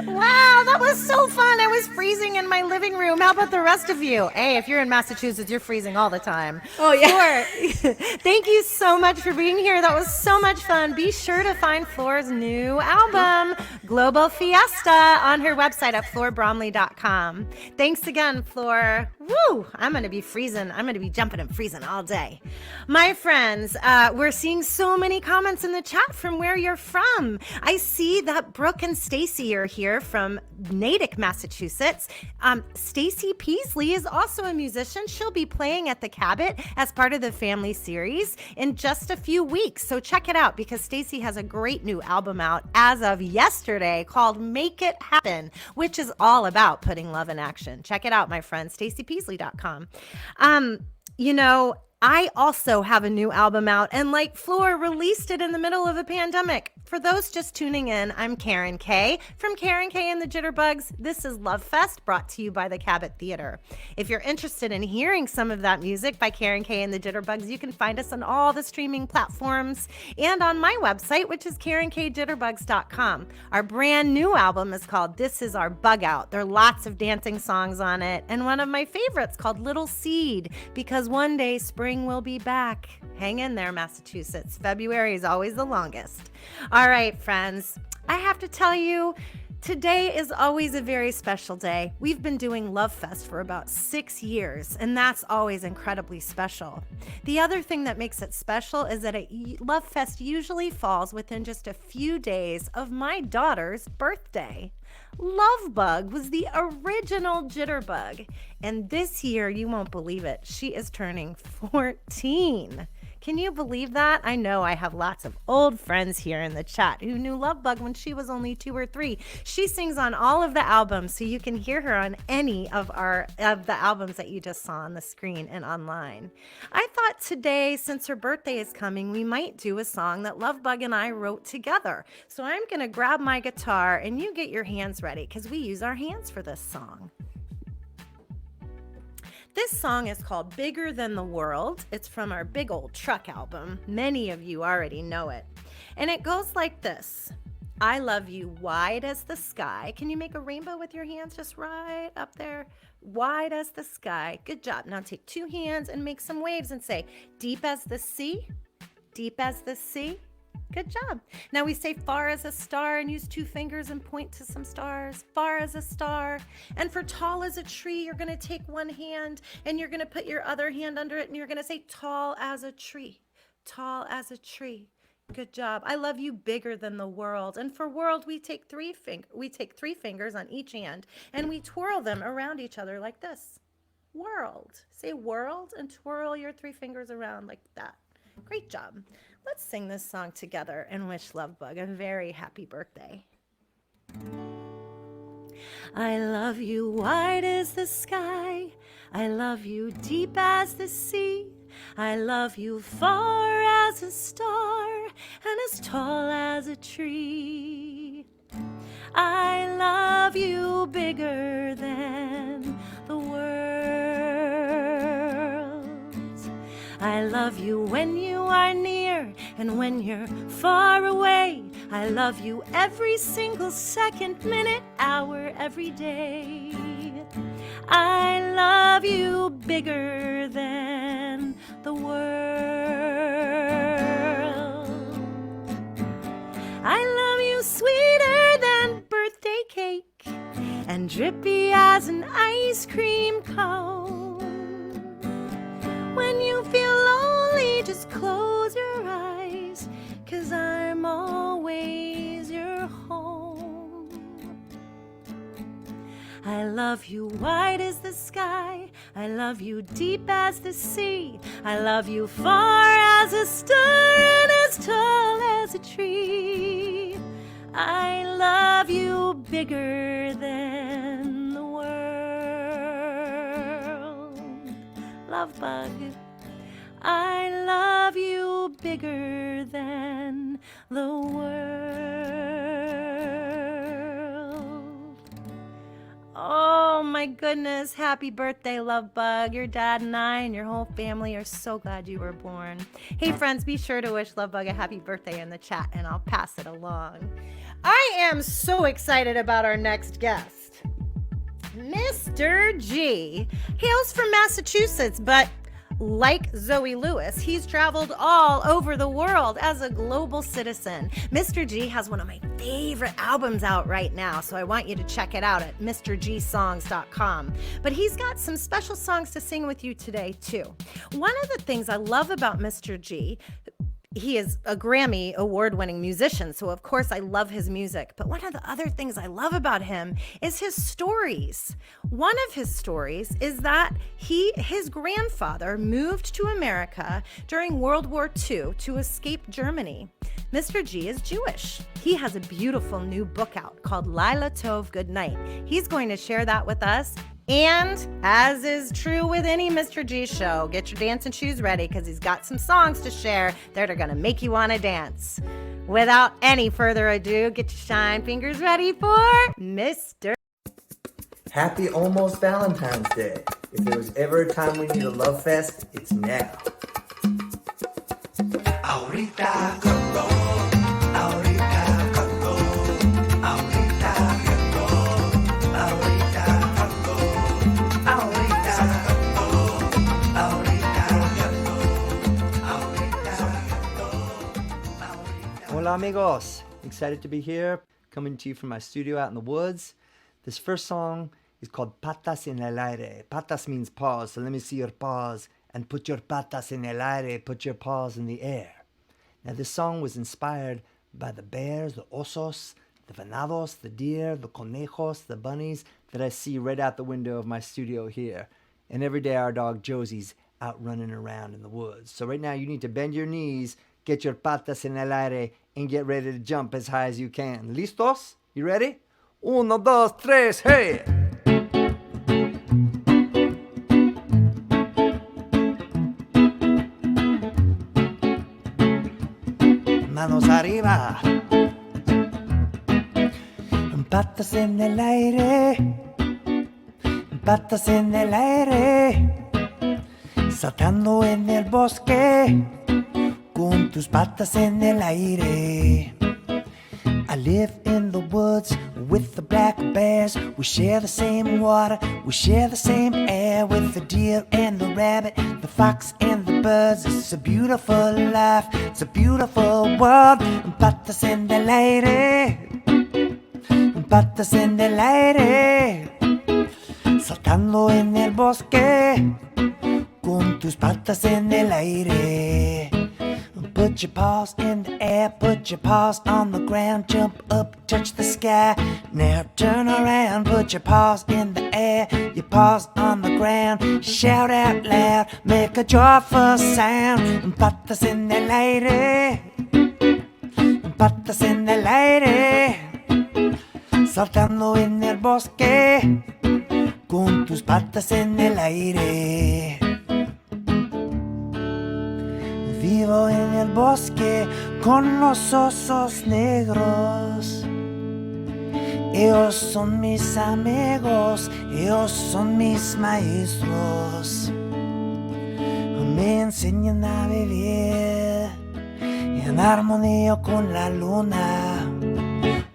Wow, that was so fun. I was freezing in my living room. How about the rest of you? Hey, if you're in Massachusetts, you're freezing all the time. Oh, yeah. Flor, thank you so much for being here. That was so much fun. Be sure to find Flor's new album, Global Fiesta, on her website at florbromley.com. Thanks again, Flor. Woo! I'm going to be freezing. I'm going to be jumping and freezing all day. My friends, we're seeing so many comments in the chat from where you're from. I see that Brooke and Stacy are here from Natick, Massachusetts. Stacy Peasley is also a musician. She'll be playing at the Cabot as part of the family series in just a few weeks. So check it out because Stacy has a great new album out as of yesterday called Make It Happen, which is all about putting love in action. Check it out, my friend, stacypeasley.com. You know, I also have a new album out, and like Flor, released it in the middle of a pandemic. For those just tuning in, I'm Karen Kay from Karen Kay and the Jitterbugs. This is LOVEFEST, brought to you by the Cabot Theatre. If you're interested in hearing some of that music by Karen Kay and the Jitterbugs, you can find us on all the streaming platforms and on my website, which is KarenKJitterbugs.com. Our brand new album is called This Is Our Bug Out. There are lots of dancing songs on it, and one of my favorites called Little Seed, because one day spring will be back. Hang in there, Massachusetts. February is always the longest. All right, friends, I have to tell you, today is always a very special day. We've been doing LOVEFEST for about 6 years, and that's always incredibly special. The other thing that makes it special is that LOVEFEST usually falls within just a few days of my daughter's birthday. Lovebug was the original Jitterbug, and this year, you won't believe it, she is turning 14. Can you believe that? I know I have lots of old friends here in the chat who knew Lovebug when she was only 2 or 3. She sings on all of the albums, so you can hear her on any of the albums that you just saw on the screen and online. I thought today, since her birthday is coming, we might do a song that Lovebug and I wrote together. So I'm going to grab my guitar, and you get your hands ready, because we use our hands for this song. This song is called Bigger Than the World. It's from our Big Old Truck album. Many of you already know it. And it goes like this. I love you wide as the sky. Can you make a rainbow with your hands just right up there? Wide as the sky. Good job. Now take 2 hands and make some waves and say, deep as the sea, deep as the sea. Good job. Now we say far as a star and use 2 fingers and point to some stars. Far as a star. And for tall as a tree, you're going to take 1 hand and you're going to put your other hand under it and you're going to say tall as a tree. Tall as a tree. Good job. I love you bigger than the world. And for world, we take 3 fingers on each hand and we twirl them around each other like this. World. Say world and twirl your 3 fingers around like that. Great job. Let's sing this song together and wish Lovebug a very happy birthday. I love you wide as the sky. I love you deep as the sea. I love you far as a star and as tall as a tree. I love you bigger than the world. I love you when you are near and when you're far away. I love you every single second, minute, hour, every day. I love you bigger than the world. I love you sweeter than birthday cake and drippy as an ice cream cone. love you wide as the sky. I love you deep as the sea. I love you far as a star and as tall as a tree. I love you bigger than the world. Love bug. I love you bigger than the world. Oh my goodness, happy birthday, Love Bug. Your dad and I and your whole family are so glad you were born. Hey friends, be sure to wish Love Bug a happy birthday in the chat and I'll pass it along. I am so excited about our next guest. Mr. G hails from Massachusetts, but like Zoe Lewis, he's traveled all over the world as a global citizen. Mr. G has one of my favorite albums out right now, so I want you to check it out at mrgsongs.com. But he's got some special songs to sing with you today, too. One of the things I love about Mr. G, he is a Grammy award-winning musician, so of course I love his music. But one of the other things I love about him is his stories. One of his stories is that his grandfather moved to America during World War II to escape Germany. Mr. G is Jewish. He has a beautiful new book out called Lila Tov Goodnight. He's going to share that with us. And as is true with any Mr. G show, get your dancing shoes ready because he's got some songs to share that are going to make you want to dance. Without any further ado, get your shine fingers ready for Mr. Happy almost Valentine's Day. If there was ever a time we need a love fest, it's now. Ahorita canto, ahorita canto, ahorita canto, ahorita canto, ahorita canto, ahorita canto, ahorita canto. Hola amigos, excited to be here, coming to you from my studio out in the woods. This first song is called Patas en el aire. Patas means paws, so let me see your paws. And put your patas en el aire, put your paws in the air. Now this song was inspired by the bears, the osos, the venados, the deer, the conejos, the bunnies that I see right out the window of my studio here. And every day our dog Josie's out running around in the woods. So right now you need to bend your knees, get your patas en el aire, and get ready to jump as high as you can. ¿Listos? You ready? Uno, dos, tres, hey! Manos arriba, patas en el aire, patas en el aire, saltando en el bosque, con tus patas en el aire. I live in the woods with the black bears. We share the same water, we share the same air with the deer and the rabbit, the fox and the birds. It's a beautiful life, it's a beautiful world. Patas en el aire, patas en el aire, saltando en el bosque, con tus patas en el aire. Put your paws in the air, put your paws on the ground, jump up, touch the sky. Now turn around, put your paws in the air, your paws on the ground. Shout out loud, make a joyful sound. Patas en el aire, patas en el aire, saltando en el bosque, con tus patas en el aire. Vivo en el bosque con los osos negros. Ellos son mis amigos, ellos son mis maestros. Me enseñan a vivir en armonía con la luna,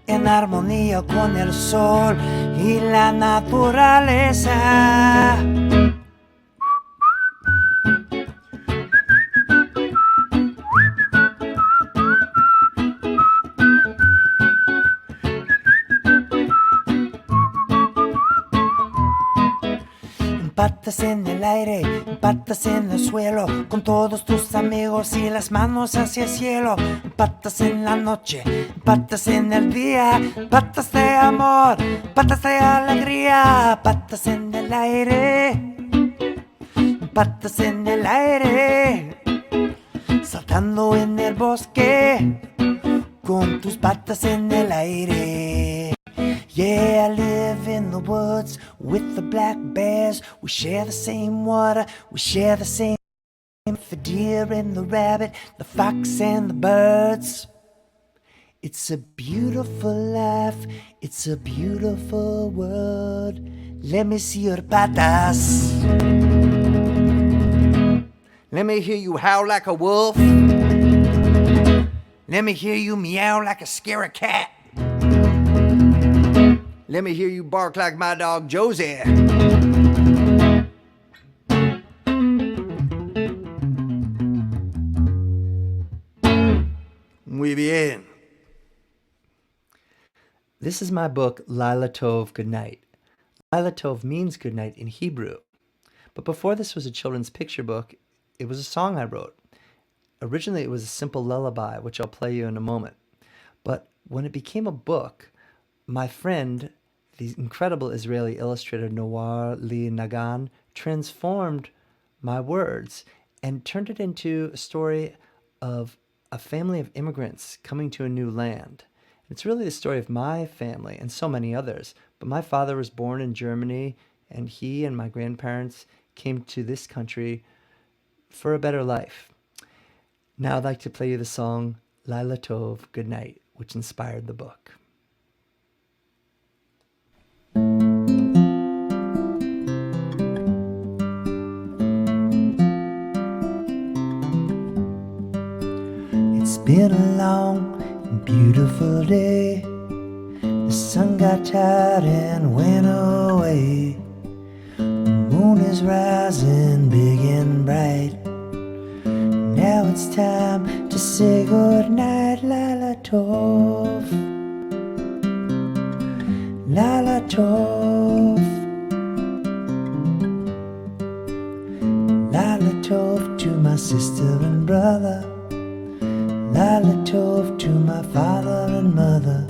en armonía con el sol y la naturaleza. patas en el aire, patas en el suelo, con todos tus amigos y las manos hacia el cielo. Patas en la noche, patas en el día, patas de amor, patas de alegría. Patas en el aire, patas en el aire, saltando en el bosque, con tus patas en el aire. Yeah, I live in the woods with the black bears. We share the same water, we share the same. The deer and the rabbit, the fox and the birds. It's a beautiful life, it's a beautiful world. Let me see your patas. Let me hear you howl like a wolf. Let me hear you meow like a scary cat. Let me hear you bark like my dog Josie. Muy bien. This is my book, Lila Tov Goodnight. Lila Tov means good night in Hebrew. But before this was a children's picture book, it was a song I wrote. Originally, it was a simple lullaby, which I'll play you in a moment. But when it became a book, my friend, the incredible Israeli illustrator Noir Lee Nagan, transformed my words and turned it into a story of a family of immigrants coming to a new land. It's really the story of my family and so many others. But my father was born in Germany, and he and my grandparents came to this country for a better life. Now I'd like to play you the song Lila Tov Goodnight, which inspired the book. It's been a long and beautiful day. The sun got tired and went away. The moon is rising big and bright. Now it's time to say goodnight, Lila Tov. Lila Tov. Lila Tov to my sister and brother. Lila Tov to my father and mother.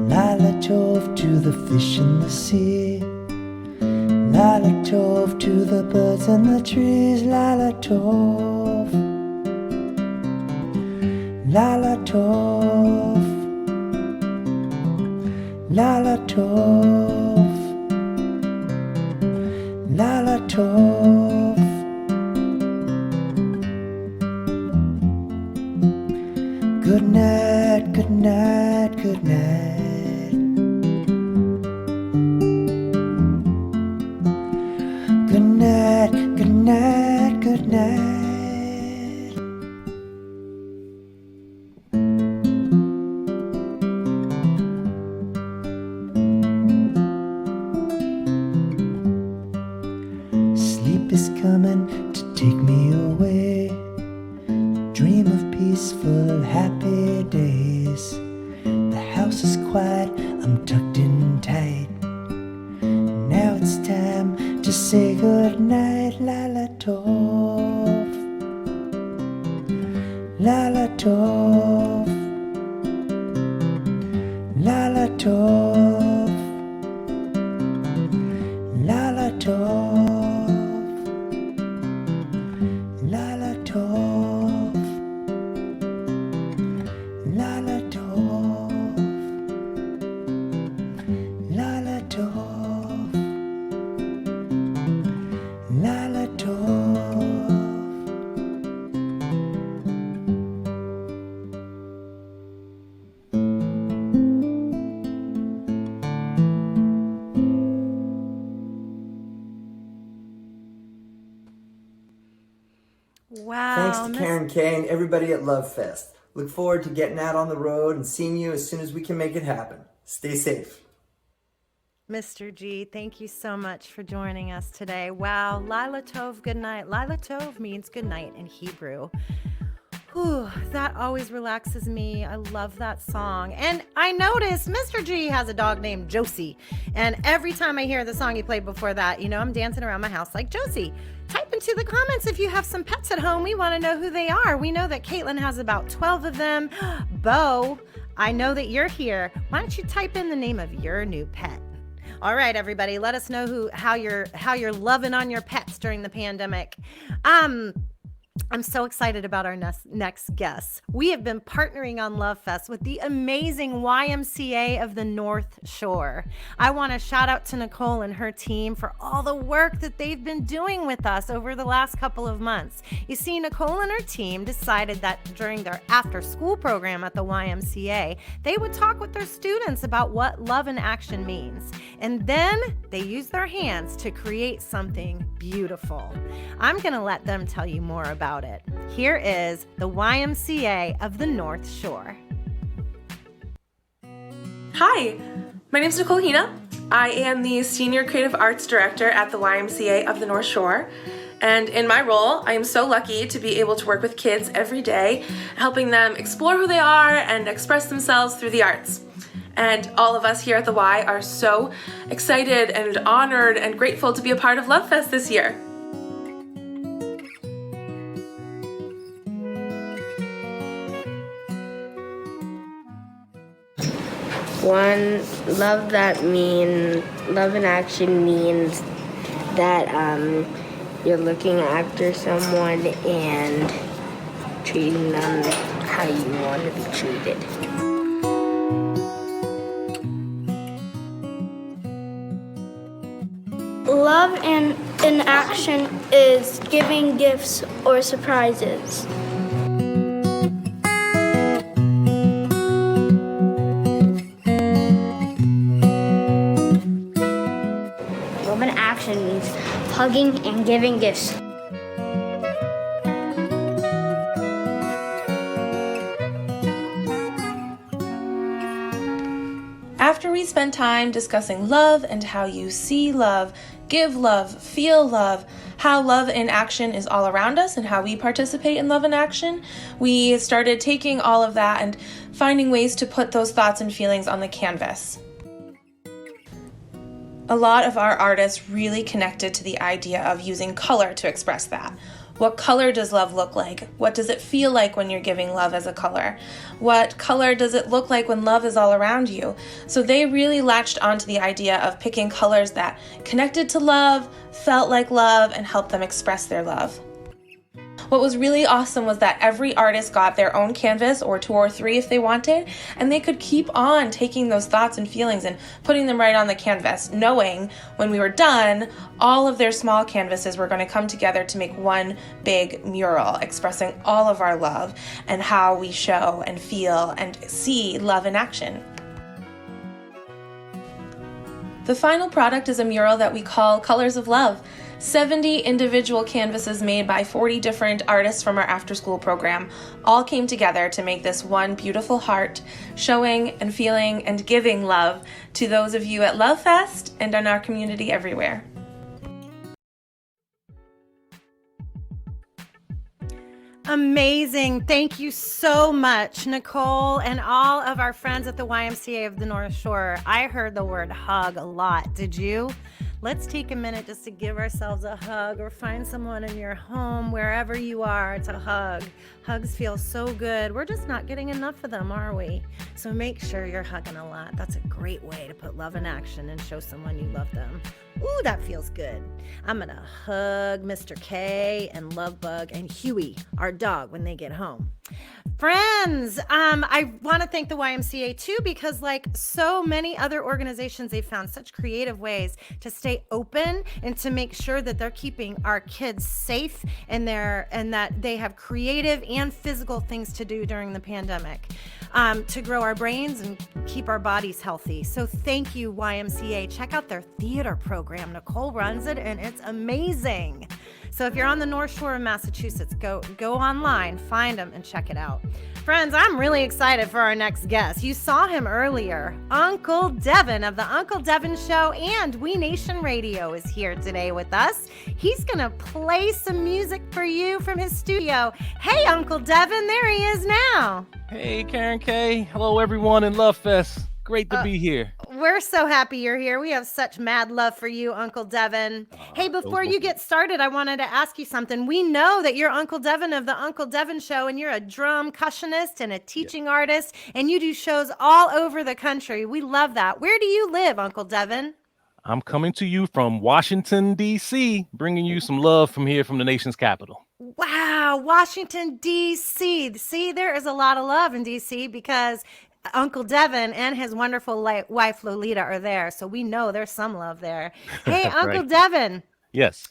Lila Tov to the fish in the sea. Lila Tov to the birds and the trees. Lila Tov. Lila Tov. Lila Tov. Lila Tov. Good night, good night, good night. Good night, good night, good night. Sleep is coming to take me away. Dream of peaceful, happy days. The house is quiet, I'm tucked in tight. Now it's time to say goodnight, Lila Tov. Lila Tov. Lila Tov. Lila Tov. Lila Tov. Lila Tov. Lila Tov. Lila Tov. Wow. Thanks to Miss- Karen Kay and everybody at LOVEFEST. Look forward to getting out on the road and seeing you as soon as we can make it happen. Stay safe. Mr. G, thank you so much for joining us today. Wow, Lila Tov Goodnight. Lila Tov means good night in Hebrew. Whew, that always relaxes me. I love that song. And I noticed Mr. G has a dog named Josie. And every time I hear the song he played before that, you know, I'm dancing around my house like Josie. Type into the comments if you have some pets at home. We want to know who they are. We know that Caitlin has about 12 of them. Bo, I know that you're here. Why don't you type in the name of your new pet? All right, everybody, let us know how you're loving on your pets during the pandemic. I'm so excited about our next guests. We have been partnering on LOVEFEST with the amazing YMCA of the North Shore. I want to shout out to Nicole and her team for all the work that they've been doing with us over the last couple of months. You see, Nicole and her team decided that during their after-school program at the YMCA, they would talk with their students about what love in action means. And then they used their hands to create something beautiful. I'm going to let them tell you more about it. Here is the YMCA of the North Shore. Hi, my name is Nicole Hina. I am the Senior Creative Arts Director at the YMCA of the North Shore. And in my role, I am so lucky to be able to work with kids every day, helping them explore who they are and express themselves through the arts. And all of us here at the Y are so excited and honored and grateful to be a part of LOVEFEST this year. One, love in action means that you're looking after someone and treating them how you want to be treated. Love in action is giving gifts or surprises. Love in action means hugging and giving gifts. After we spend time discussing love and how you see love, give love, feel love, how love in action is all around us and how we participate in love in action, we started taking all of that and finding ways to put those thoughts and feelings on the canvas. A lot of our artists really connected to the idea of using color to express that. What color does love look like? What does it feel like when you're giving love as a color? What color does it look like when love is all around you? So they really latched onto the idea of picking colors that connected to love, felt like love, and helped them express their love. What was really awesome was that every artist got their own canvas, or 2 or 3 if they wanted, and they could keep on taking those thoughts and feelings and putting them right on the canvas, knowing when we were done, all of their small canvases were going to come together to make one big mural expressing all of our love and how we show and feel and see love in action. The final product is a mural that we call Colors of Love. 70 individual canvases made by 40 different artists from our after-school program all came together to make this one beautiful heart, showing and feeling and giving love to those of you at LOVEFEST and in our community everywhere. Amazing. Thank you so much, Nicole, and all of our friends at the YMCA of the North Shore. I heard the word hug a lot. Did you? Let's take a minute just to give ourselves a hug, or find someone in your home, wherever you are, to hug. Hugs feel so good. We're just not getting enough of them, are we? So make sure you're hugging a lot. That's a great way to put love in action and show someone you love them. Ooh, that feels good. I'm gonna hug Mr. K and Lovebug and Huey, our dog, when they get home. Friends, I want to thank the YMCA too, because like so many other organizations, they've found such creative ways to stay open and to make sure that they're keeping our kids safe and that they have creative and physical things to do during the pandemic to grow our brains and keep our bodies healthy. So thank you, YMCA. Check out their theater program. Nicole runs it and it's amazing. So if you're on the North Shore of Massachusetts, go online, find them, and check it out. Friends, I'm really excited for our next guest. You saw him earlier. Uncle Devin of the Uncle Devin Show and We Nation Radio is here today with us. He's going to play some music for you from his studio. Hey, Uncle Devin, there he is now. Hey, Karen K. Hello, everyone in LOVEFEST. Great to be here. We're so happy you're here. We have such mad love for you, Uncle Devin. Hey, before you get started, I wanted to ask you something. We know that you're Uncle Devin of the Uncle Devin Show, and you're a drum percussionist and a teaching artist, and you do shows all over the country. We love that. Where do you live, Uncle Devin? I'm coming to you from Washington, D.C., bringing you some love from here, from the nation's capital. Wow, Washington, D.C. See, there is a lot of love in D.C. because Uncle Devin and his wonderful wife Lolita are there, so we know there's some love there. Hey, Uncle Devin. Yes.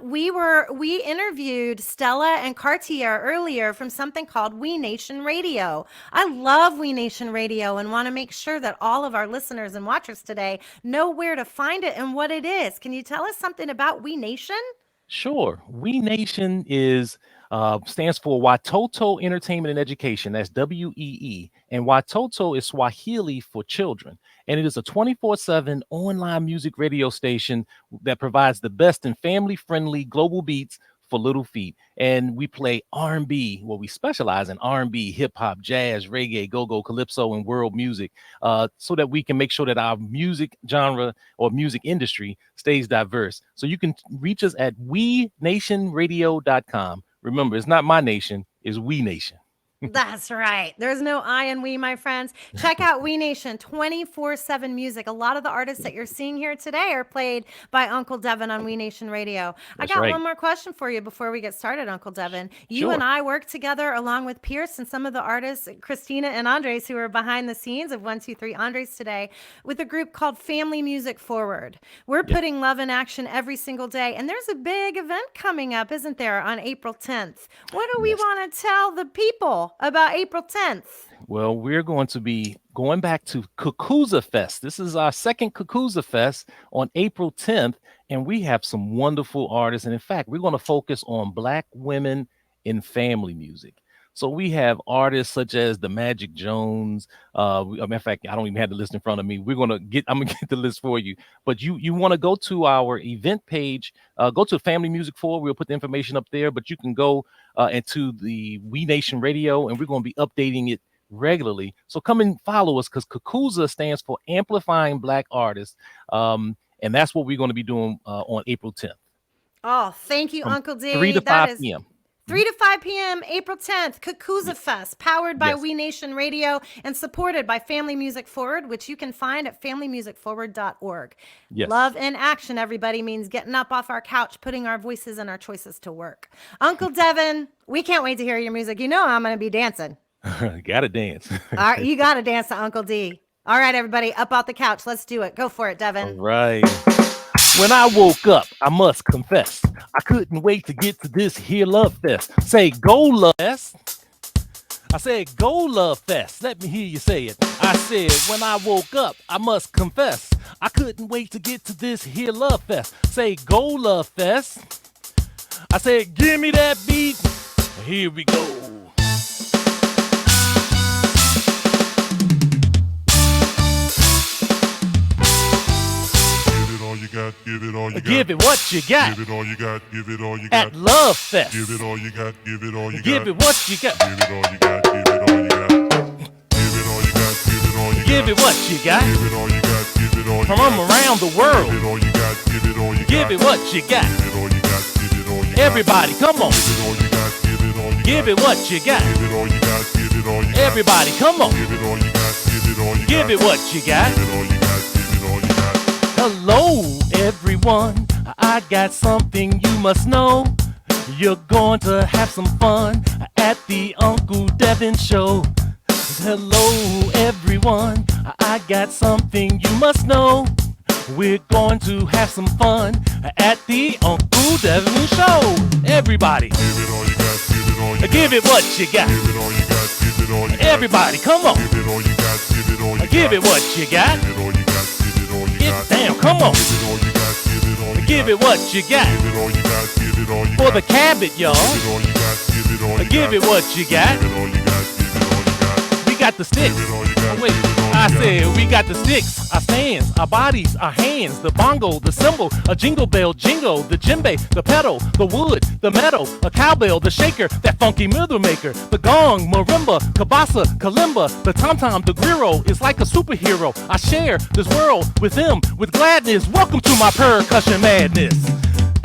We interviewed Stella and Cartier earlier from something called We Nation Radio. I love We Nation Radio and want to make sure that all of our listeners and watchers today know where to find it and what it is. Can you tell us something about We Nation? Sure. We Nation stands for Watoto Entertainment and Education. That's WEE. And Watoto is Swahili for children. And it is a 24/7 online music radio station that provides the best in family-friendly global beats for little feet. And we play R&B. Well, we specialize in R&B, hip-hop, jazz, reggae, go-go, calypso, and world music, so that we can make sure that our music genre or music industry stays diverse. So you can reach us at wenationradio.com. Remember, it's not my nation, it's We Nation. That's right. There's no I in we, my friends. Check out We Nation 24/7 music. A lot of the artists that you're seeing here today are played by Uncle Devin on We Nation Radio. That's I got right. one more question for you before we get started, Uncle Devin. You and I work together along with Pierce and some of the artists, Christina and Andres, who are behind the scenes of 123 Andres today, with a group called Family Music Forward. We're putting love in action every single day. And there's a big event coming up, isn't there, on April 10th? What do we want to tell the people about April 10th? Well, we're going to be going back to Kukuza Fest. This is our second Kukuza Fest on April 10th, and we have some wonderful artists. And in fact, we're going to focus on Black women in family music. So we have artists such as the Magic Jones. In fact, I don't even have the list in front of me. I'm gonna get the list for you. But you want to go to our event page, go to Family Music Forward. We'll put the information up there, but you can go into the We Nation Radio, and we're going to be updating it regularly. So come and follow us, because Kukuza stands for Amplifying Black Artists. And that's what we're going to be doing on April 10th. Oh, thank you, From Uncle D. 3 to 5 p.m. 3 to 5 p.m. April 10th, Kukuza Fest, powered by We Nation Radio and supported by Family Music Forward, which you can find at familymusicforward.org. Yes. Love in action, everybody, means getting up off our couch, putting our voices and our choices to work. Uncle Devin, we can't wait to hear your music. You know I'm going to be dancing. Gotta dance. All right, you got to dance to Uncle D. All right, everybody, up off the couch. Let's do it. Go for it, Devin. All right. When I woke up, I must confess, I couldn't wait to get to this here Love Fest. Say, go Love Fest. I said, go Love Fest. Let me hear you say it. I said, when I woke up, I must confess, I couldn't wait to get to this here Love Fest. Say, go Love Fest. I said, give me that beat. Here we go. Give it all you got. Give it what you got. Give it all you got. Give it all you got. At Love Fest. Give it all you got. Give it all you got. Give it what you got. Give it all you got. Give it all you got. Give it all you got. Give it all you got. Give it what you got. Give it all you got. Give it all you got. From around the world. Give it all you got. Give it all you got. Give it what you got. Give it all you got. Give it all you got. Everybody, come on. Give it all you got. Give it all you got. Give it what you got. Give it all you got. Give it all you got. Everybody, come on. Give it all you got. Give it all you got. Give it what you got. Give it all you got. Give it all you got. Hello, everyone. I got something you must know. You're going to have some fun at the Uncle Devin Show. Hello, everyone. I got something you must know. We're going to have some fun at the Uncle Devin Show. Everybody, give it all you got. Give it all you got. Give it what you got. Give it all you got. Give it all you got. Everybody, come on. Give it all you got. Give it all you got. Give it what you got. Give it all you got. Give it all you got. Get down, come on. Give it all you got. Give it all Give it what you got. For the Cabot, y'all. Give it what you got. We got the sticks. Oh, wait. I said we got the sticks, our stands, our bodies, our hands, the bongo, the cymbal, a jingle bell, jingle, the djembe, the pedal, the wood, the metal, a cowbell, the shaker, that funky rhythm maker, the gong, marimba, kabasa, kalimba, the tom-tom, the guiro is like a superhero. I share this world with them with gladness. Welcome to my percussion madness.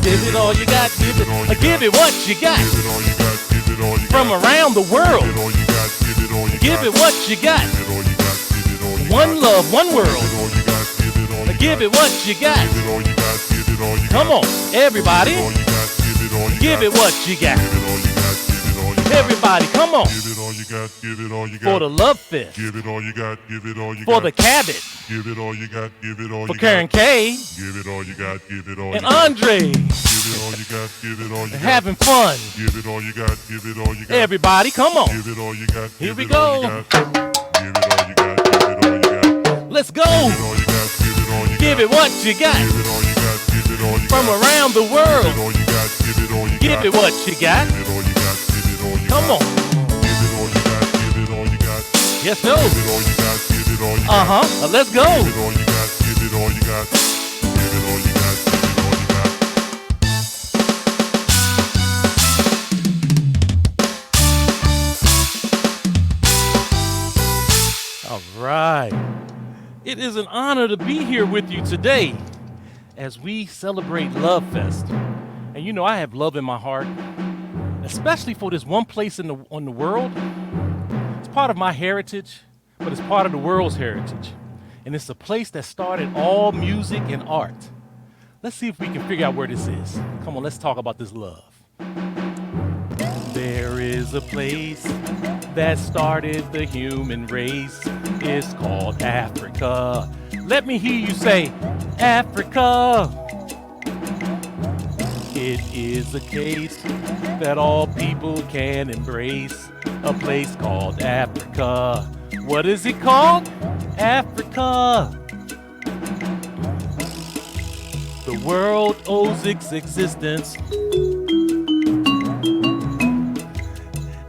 Give it all you got, give it what you got. From around the world, give it what you got. One love, one world. Give it what you got. Come on, everybody. Give it what you got. Everybody, come on. For the Love Fest. For the Cabot. For Karen K. And Andre. And having fun. Everybody, come on. Here we go. Let's go. Give it what you got. From around the world. Give it what you got. Come on. Yes, no. Let's go. All right. It is an honor to be here with you today as we celebrate Love Fest. And you know, I have love in my heart, especially for this one place on the world. It's part of my heritage, but it's part of the world's heritage. And it's a place that started all music and art. Let's see if we can figure out where this is. Come on, let's talk about this love. There is a place that started the human race. It's called Africa. Let me hear you say, Africa. It is a case that all people can embrace. A place called Africa. What is it called? Africa. The world owes its existence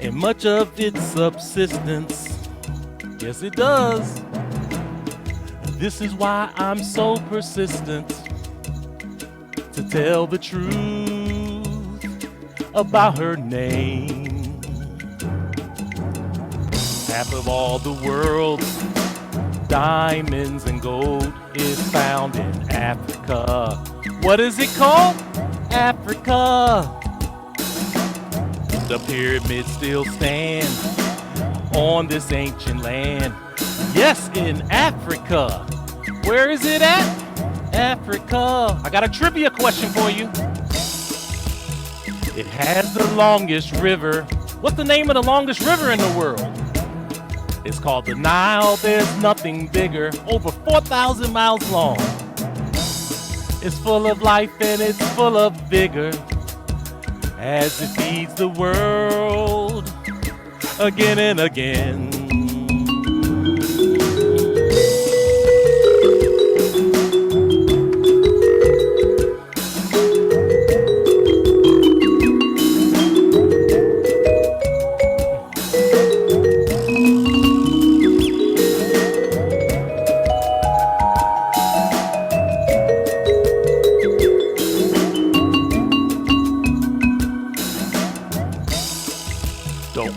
and much of its subsistence. Yes, it does. This is why I'm so persistent to tell the truth about her name. Half of all the world's diamonds and gold is found in Africa. What is it called? Africa. The pyramids still stand on this ancient land. Yes, in Africa. Where is it at? Africa. I got a trivia question for you. It has the longest river. What's the name of the longest river in the world? It's called the Nile. There's nothing bigger. Over 4,000 miles long. It's full of life and it's full of vigor as it feeds the world again and again.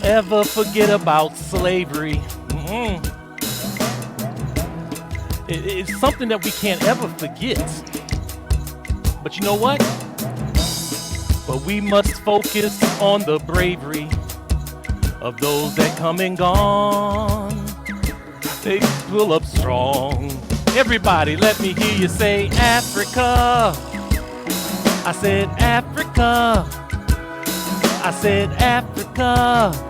Never forget about slavery. It's something that we can't ever forget. But you know what? But we must focus on the bravery of those that come and gone. They pull up strong. Everybody, let me hear you say Africa. I said Africa. I said Africa.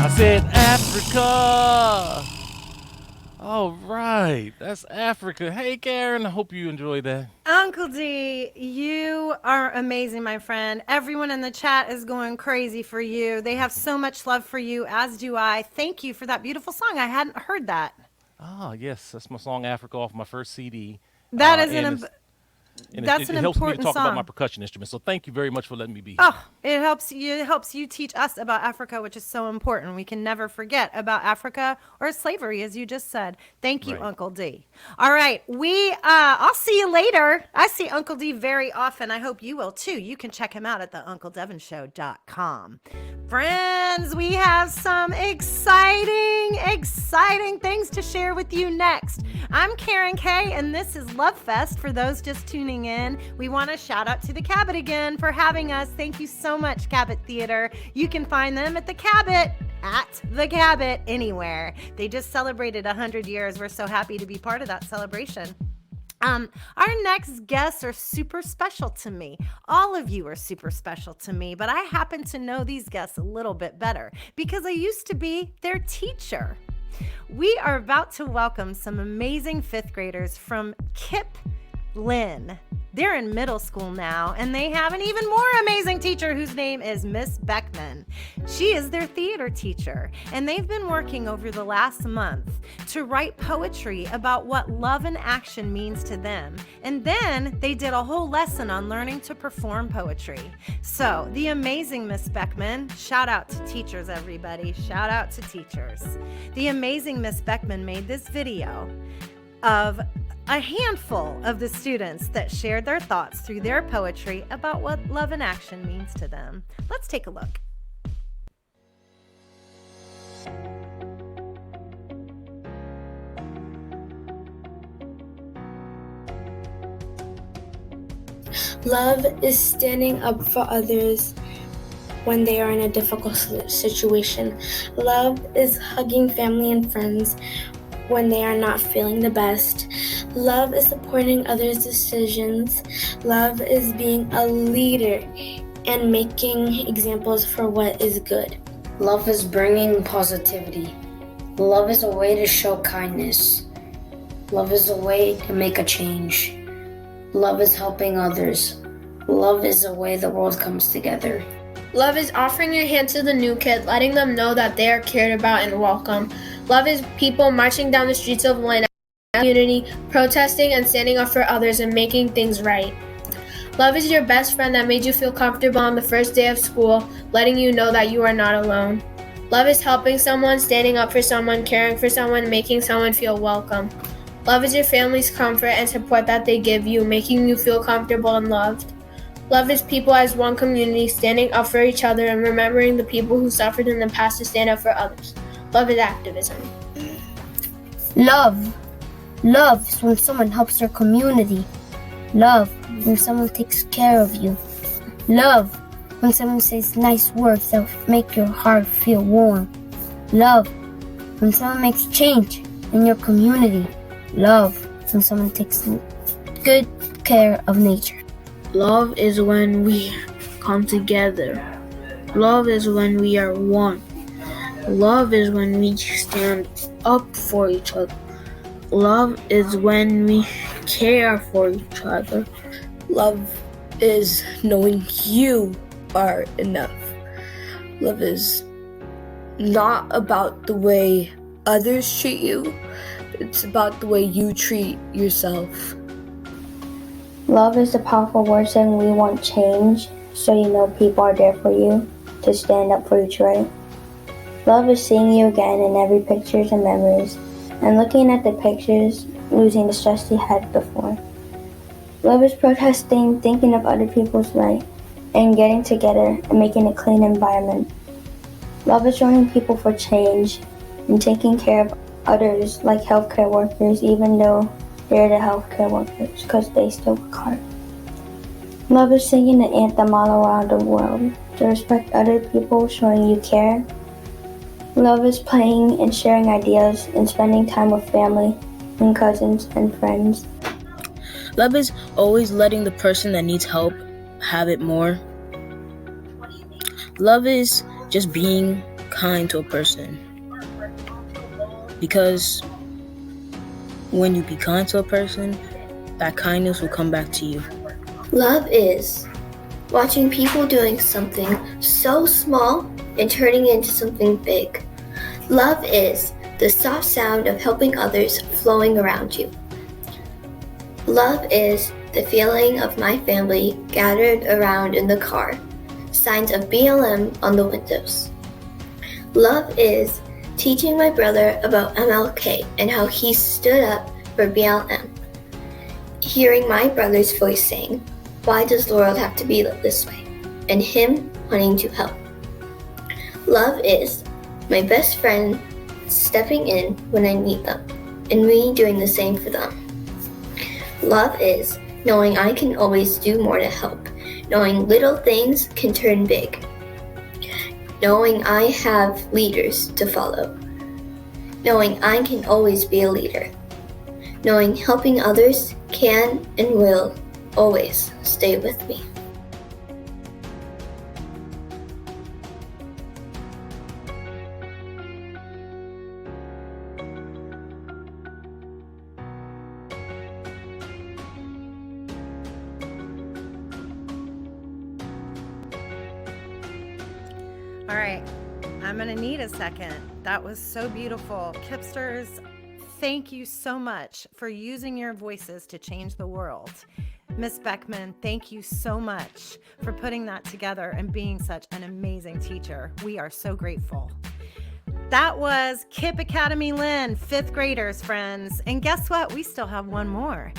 I said Africa. All right, that's Africa. Hey, Karen, I hope you enjoyed that. Uncle D, you are amazing, my friend. Everyone in the chat is going crazy for you. They have so much love for you, as do I. Thank you for that beautiful song. I hadn't heard that. Ah, yes, that's my song "Africa" off my first CD. That is It an helps me to important talk about my song. percussion instrument. So thank you very much for letting me be here. Oh, it helps you teach us about Africa, which is so important. We can never forget about Africa or slavery, as you just said. Thank you, Right. Uncle D. All right, I'll see you later. I see Uncle D very often. I hope you will too. You can check him out at theuncledevonshow.com. Friends, we have some exciting things to share with you next. I'm Karen Kay, and this is LOVEFEST. For those just tuning in, we want to shout out to the Cabot again for having us. Thank you so much, Cabot Theatre. You can find them at the Cabot anywhere. They just celebrated 100 years. We're so happy to be part of that celebration. Our next guests are super special to me. All of you are super special to me, but I happen to know these guests a little bit better because I used to be their teacher. We are about to welcome some amazing fifth graders from KIPP Lynn. They're in middle school now, and they have an even more amazing teacher whose name is Miss Beckman. She is their theater teacher, and they've been working over the last month to write poetry about what love and action means to them. And then they did a whole lesson on learning to perform poetry. So, the amazing Miss Beckman, shout out to teachers, everybody. Shout out to teachers. The amazing Miss Beckman made this video of a handful of the students that shared their thoughts through their poetry about what love and action means to them. Let's take a look. Love is standing up for others when they are in a difficult situation. Love is hugging family and friends when they are not feeling the best. Love is supporting others' decisions. Love is being a leader and making examples for what is good. Love is bringing positivity. Love is a way to show kindness. Love is a way to make a change. Love is helping others. Love is the way the world comes together. Love is offering your hand to the new kid, letting them know that they are cared about and welcome. Love is people marching down the streets of Lynn, community, protesting and standing up for others and making things right. Love is your best friend that made you feel comfortable on the first day of school, letting you know that you are not alone. Love is helping someone, standing up for someone, caring for someone, making someone feel welcome. Love is your family's comfort and support that they give you, making you feel comfortable and loved. Love is people as one community, standing up for each other and remembering the people who suffered in the past to stand up for others. Love is activism. Love is when someone helps their community. Love when someone takes care of you. Love when someone says nice words that make your heart feel warm. Love when someone makes change in your community. Love when someone takes good care of nature. Love is when we come together. Love is when we are one. Love is when we stand up for each other. Love is when we care for each other. Love is knowing you are enough. Love is not about the way others treat you. It's about the way you treat yourself. Love is the powerful word saying we want change, so you know people are there for you to stand up for each right. Love is seeing you again in every pictures and memories, and looking at the pictures, losing the stress you had before. Love is protesting, thinking of other people's right, and getting together and making a clean environment. Love is joining people for change and taking care of others like healthcare workers, even though they're the healthcare workers, because they still work hard. Love is singing the anthem all around the world to respect other people, showing you care. Love is playing and sharing ideas and spending time with family and cousins and friends. Love is always letting the person that needs help have it more. Love is just being kind to a person. Because when you be kind to a person, that kindness will come back to you. Love is watching people doing something so small and turning it into something big. Love is the soft sound of helping others flowing around you. Love is the feeling of my family gathered around in the car, signs of BLM on the windows. Love is teaching my brother about MLK and how he stood up for BLM. Hearing my brother's voice saying, "Why does the world have to be this way?" and him wanting to help. Love is my best friend stepping in when I need them, and me doing the same for them. Love is knowing I can always do more to help, knowing little things can turn big, knowing I have leaders to follow, knowing I can always be a leader, knowing helping others can and will always stay with me. All right, I'm gonna need a second. That was so beautiful. KIPPsters, thank you so much for using your voices to change the world. Miss Beckman, thank you so much for putting that together and being such an amazing teacher. We are so grateful. That was KIPP Academy Lynn, 5th graders, friends. And guess what? We still have one more.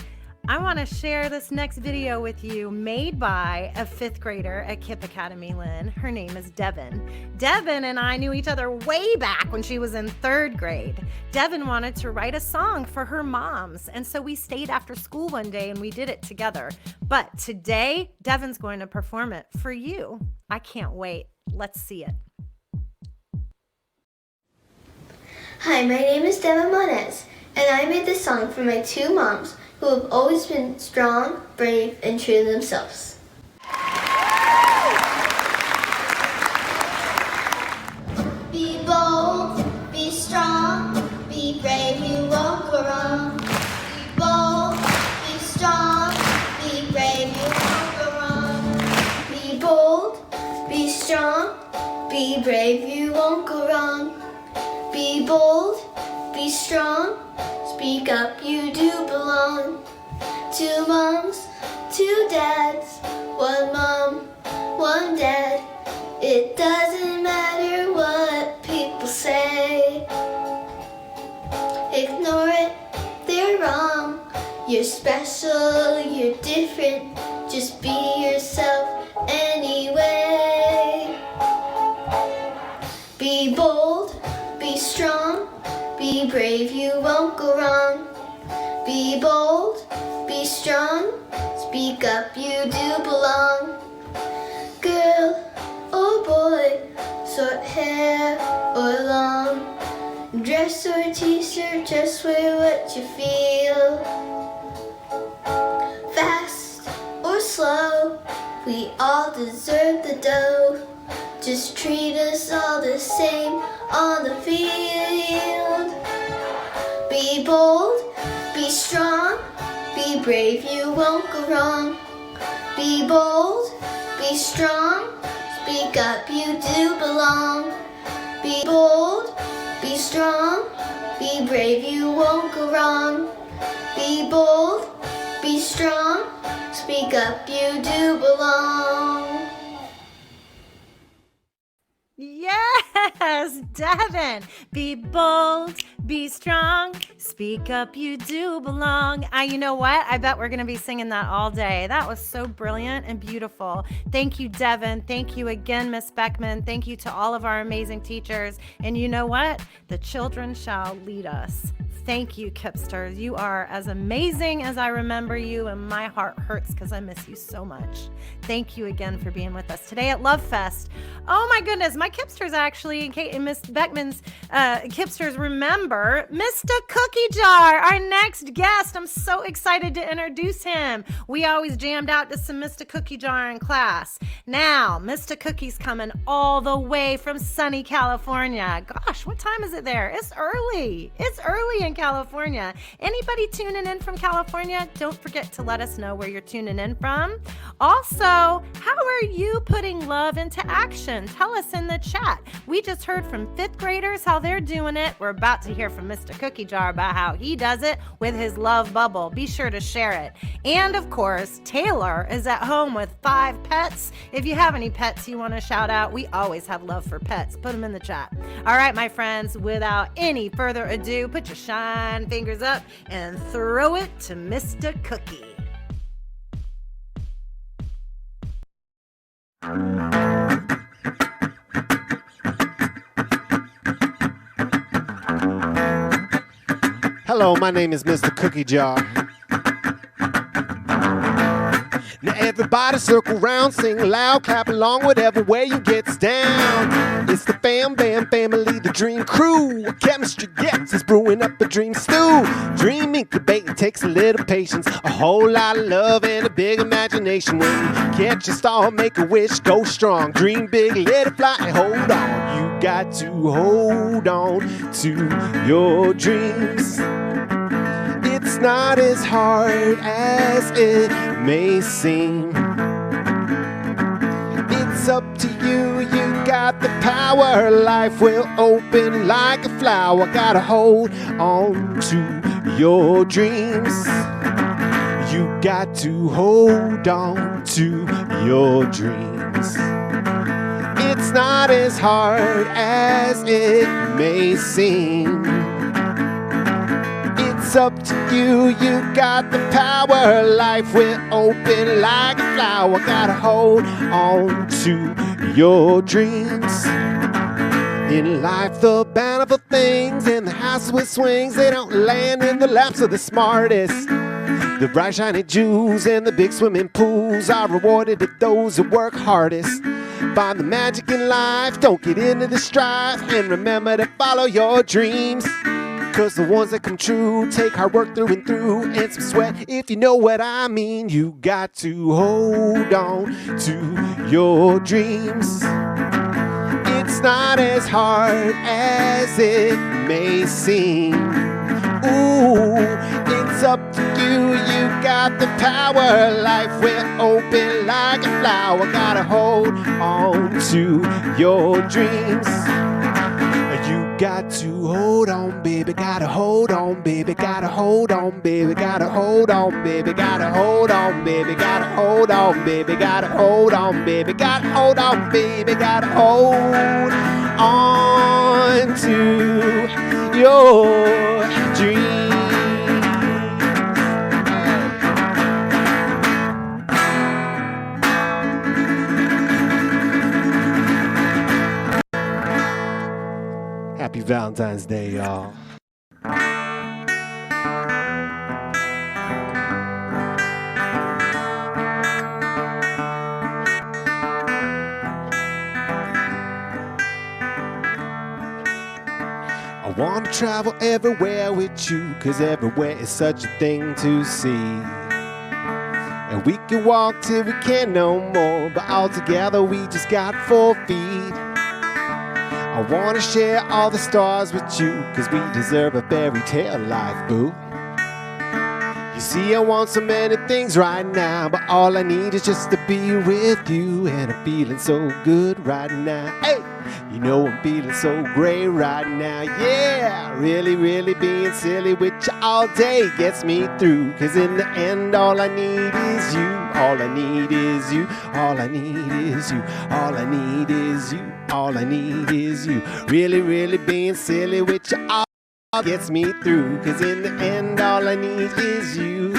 I want to share this next video with you made by a 5th grader at KIPP Academy Lynn. Her name is Devin. Devin and I knew each other way back when she was in 3rd grade. Devin wanted to write a song for her moms, and so we stayed after school one day and we did it together. But today, Devin's going to perform it for you. I can't wait. Let's see it. Hi, my name is Devin Monez, and I made this song for my 2 moms who have always been strong, brave, and true to themselves. Be bold, be strong, be brave, you won't go wrong. Be bold, be strong, be brave, you won't go wrong. Be bold, be strong, be brave, you won't go wrong. Be bold, be strong, speak up, you do belong. 2 moms, 2 dads, 1 mom, 1 dad. It doesn't matter what people say. Ignore it, they're wrong. You're special, you're different. Just be yourself anyway. Be bold, be strong, be brave, you won't go wrong. Be bold, be strong, speak up, you do belong. Girl or boy, short hair or long, dress or t-shirt, just wear what you feel. Fast or slow, we all deserve the dough. Just treat us all the same on the field. Be bold, be strong, be brave, you won't go wrong. Be bold, be strong, speak up, you do belong. Be bold, be strong, be brave, you won't go wrong. Be bold, be strong, speak up, you do belong. Yes, Devin. Be bold, be strong, speak up, you do belong. You know what? I bet we're going to be singing that all day. That was so brilliant and beautiful. Thank you, Devin. Thank you again, Miss Beckman. Thank you to all of our amazing teachers. And you know what? The children shall lead us. Thank you, KIPPsters. You are as amazing as I remember you, and my heart hurts because I miss you so much. Thank you again for being with us today at LOVEFEST. Oh my goodness, my KIPPsters actually, and Miss Beckman's KIPPsters remember Mr. Cookie Jar, our next guest. I'm so excited to introduce him. We always jammed out to some Mr. Cookie Jar in class. Now, Mr. Cookie's coming all the way from sunny California. Gosh, what time is it there? It's early. It's early in in California. Anybody tuning in from California? Don't forget to let us know where you're tuning in from. Also, how are you putting love into action? Tell us in the chat. We just heard from 5th graders how they're doing it. We're about to hear from Mr. Cookie Jar about how he does it with his love bubble. Be sure to share it. And of course, Taylor is at home with 5 pets. If you have any pets you want to shout out, we always have love for pets. Put them in the chat. All right, my friends, without any further ado, put your shine fingers up and throw it to Mr. Cookie. Hello, my name is Mr. Cookie Jar. Now everybody circle round, sing loud, clap along, whatever way you gets down. It's the Fam Bam family, the dream crew. Chemistry gets us brewing up a dream stew. Dream incubating takes a little patience, a whole lot of love and a big imagination. When you catch a star, make a wish, go strong. Dream big, let it fly, and hold on. You got to hold on to your dreams. It's not as hard as it may seem. It's up to you, you got the power. Life will open like a flower. Gotta hold on to your dreams. You got to hold on to your dreams. It's not as hard as it may seem. It's up to you, you got the power. Life will open like a flower. Gotta hold on to your dreams. In life, the bountiful things and the house with swings, they don't land in the laps of the smartest. The bright shiny jewels and the big swimming pools are rewarded to those who work hardest. Find the magic in life, don't get into the strife, and remember to follow your dreams. Cause the ones that come true take hard work through and through, and some sweat, if you know what I mean. You got to hold on to your dreams. It's not as hard as it may seem. Ooh, it's up to you, you got the power. Life will open like a flower. Gotta hold on to your dreams. You got to hold on, baby. Gotta hold on, baby. Gotta hold on, baby. Gotta hold on, baby. Gotta hold on, baby. Gotta hold on, baby. Gotta hold on, baby. Gotta hold on, baby. Gotta hold on to your dreams. Happy Valentine's Day, y'all. I want to travel everywhere with you, cause everywhere is such a thing to see. And we can walk till we can't no more, but all together we just got 4 feet. I wanna share all the stars with you, cause we deserve a fairy tale life, boo. You see, I want so many things right now, but all I need is just to be with you. And I'm feeling so good right now. Hey, you know I'm feeling so great right now. Yeah, really, really being silly with you all day gets me through. Cause in the end, all I need is you. All I need is you. All I need is you. All I need is you. All I need is you. Really, really being silly with you all gets me through. Cause in the end, all I need is you.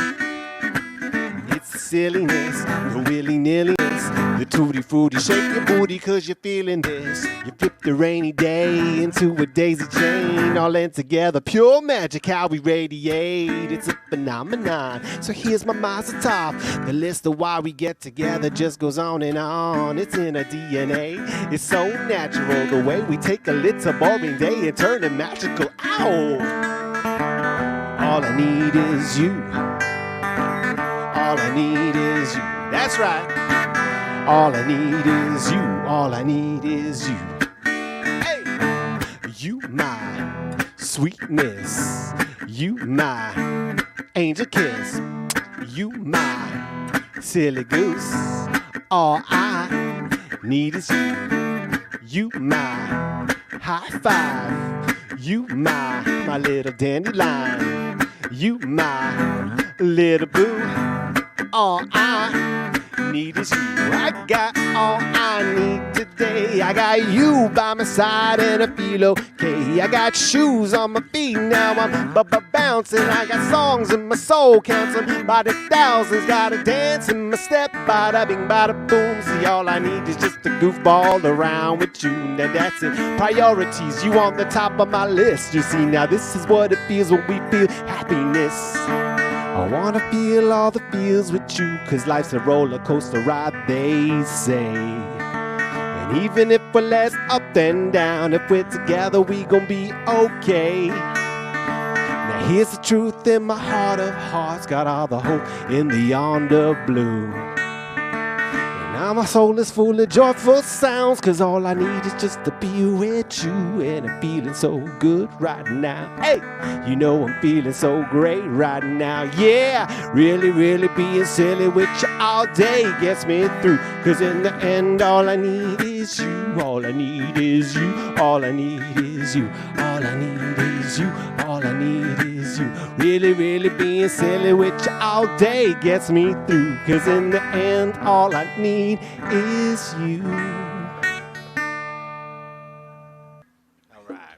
It's the silliness, the willy-nilliness, the tutti-frutti. Shake your booty cause you're feeling this. You flip the rainy day into a daisy chain. All in together, pure magic how we radiate. It's a phenomenon. So here's my mazel tov. The list of why we get together just goes on and on. It's in our DNA. It's so natural the way we take a little boring day and turn it magical. Ow! All I need is you. All I need is you. That's right. All I need is you. All I need is you. Hey! You my sweetness. You my angel kiss. You my silly goose. All I need is you. You my high five. You my little dandelion. You my little boo. All I need is you. I got all I need today. I got you by my side and I feel okay. I got shoes on my feet now, I'm bouncing. I got songs in my soul, counts them by the thousands. Got a dance in my step, bada bing, bada boom. See, all I need is just a goofball around with you. Now that's it. Priorities, you on the top of my list. You see, now this is what it feels when we feel happiness. I wanna feel all the feels with you, 'cause life's a roller coaster ride, they say. And even if we're less up than down, if we're together, we gon' be okay. Now here's the truth in my heart of hearts, got all the hope in the yonder blue. Now my soul is full of joyful sounds, 'cause all I need is just to be with you. And I'm feeling so good right now. Hey, you know I'm feeling so great right now. Yeah, really, really being silly with you all day gets me through. 'Cause in the end, all I need is you. All I need is you. All I need is you. All I need is you. All I need is you. Really, really being silly with you all day gets me through. 'Cause in the end, all I need is you. All right.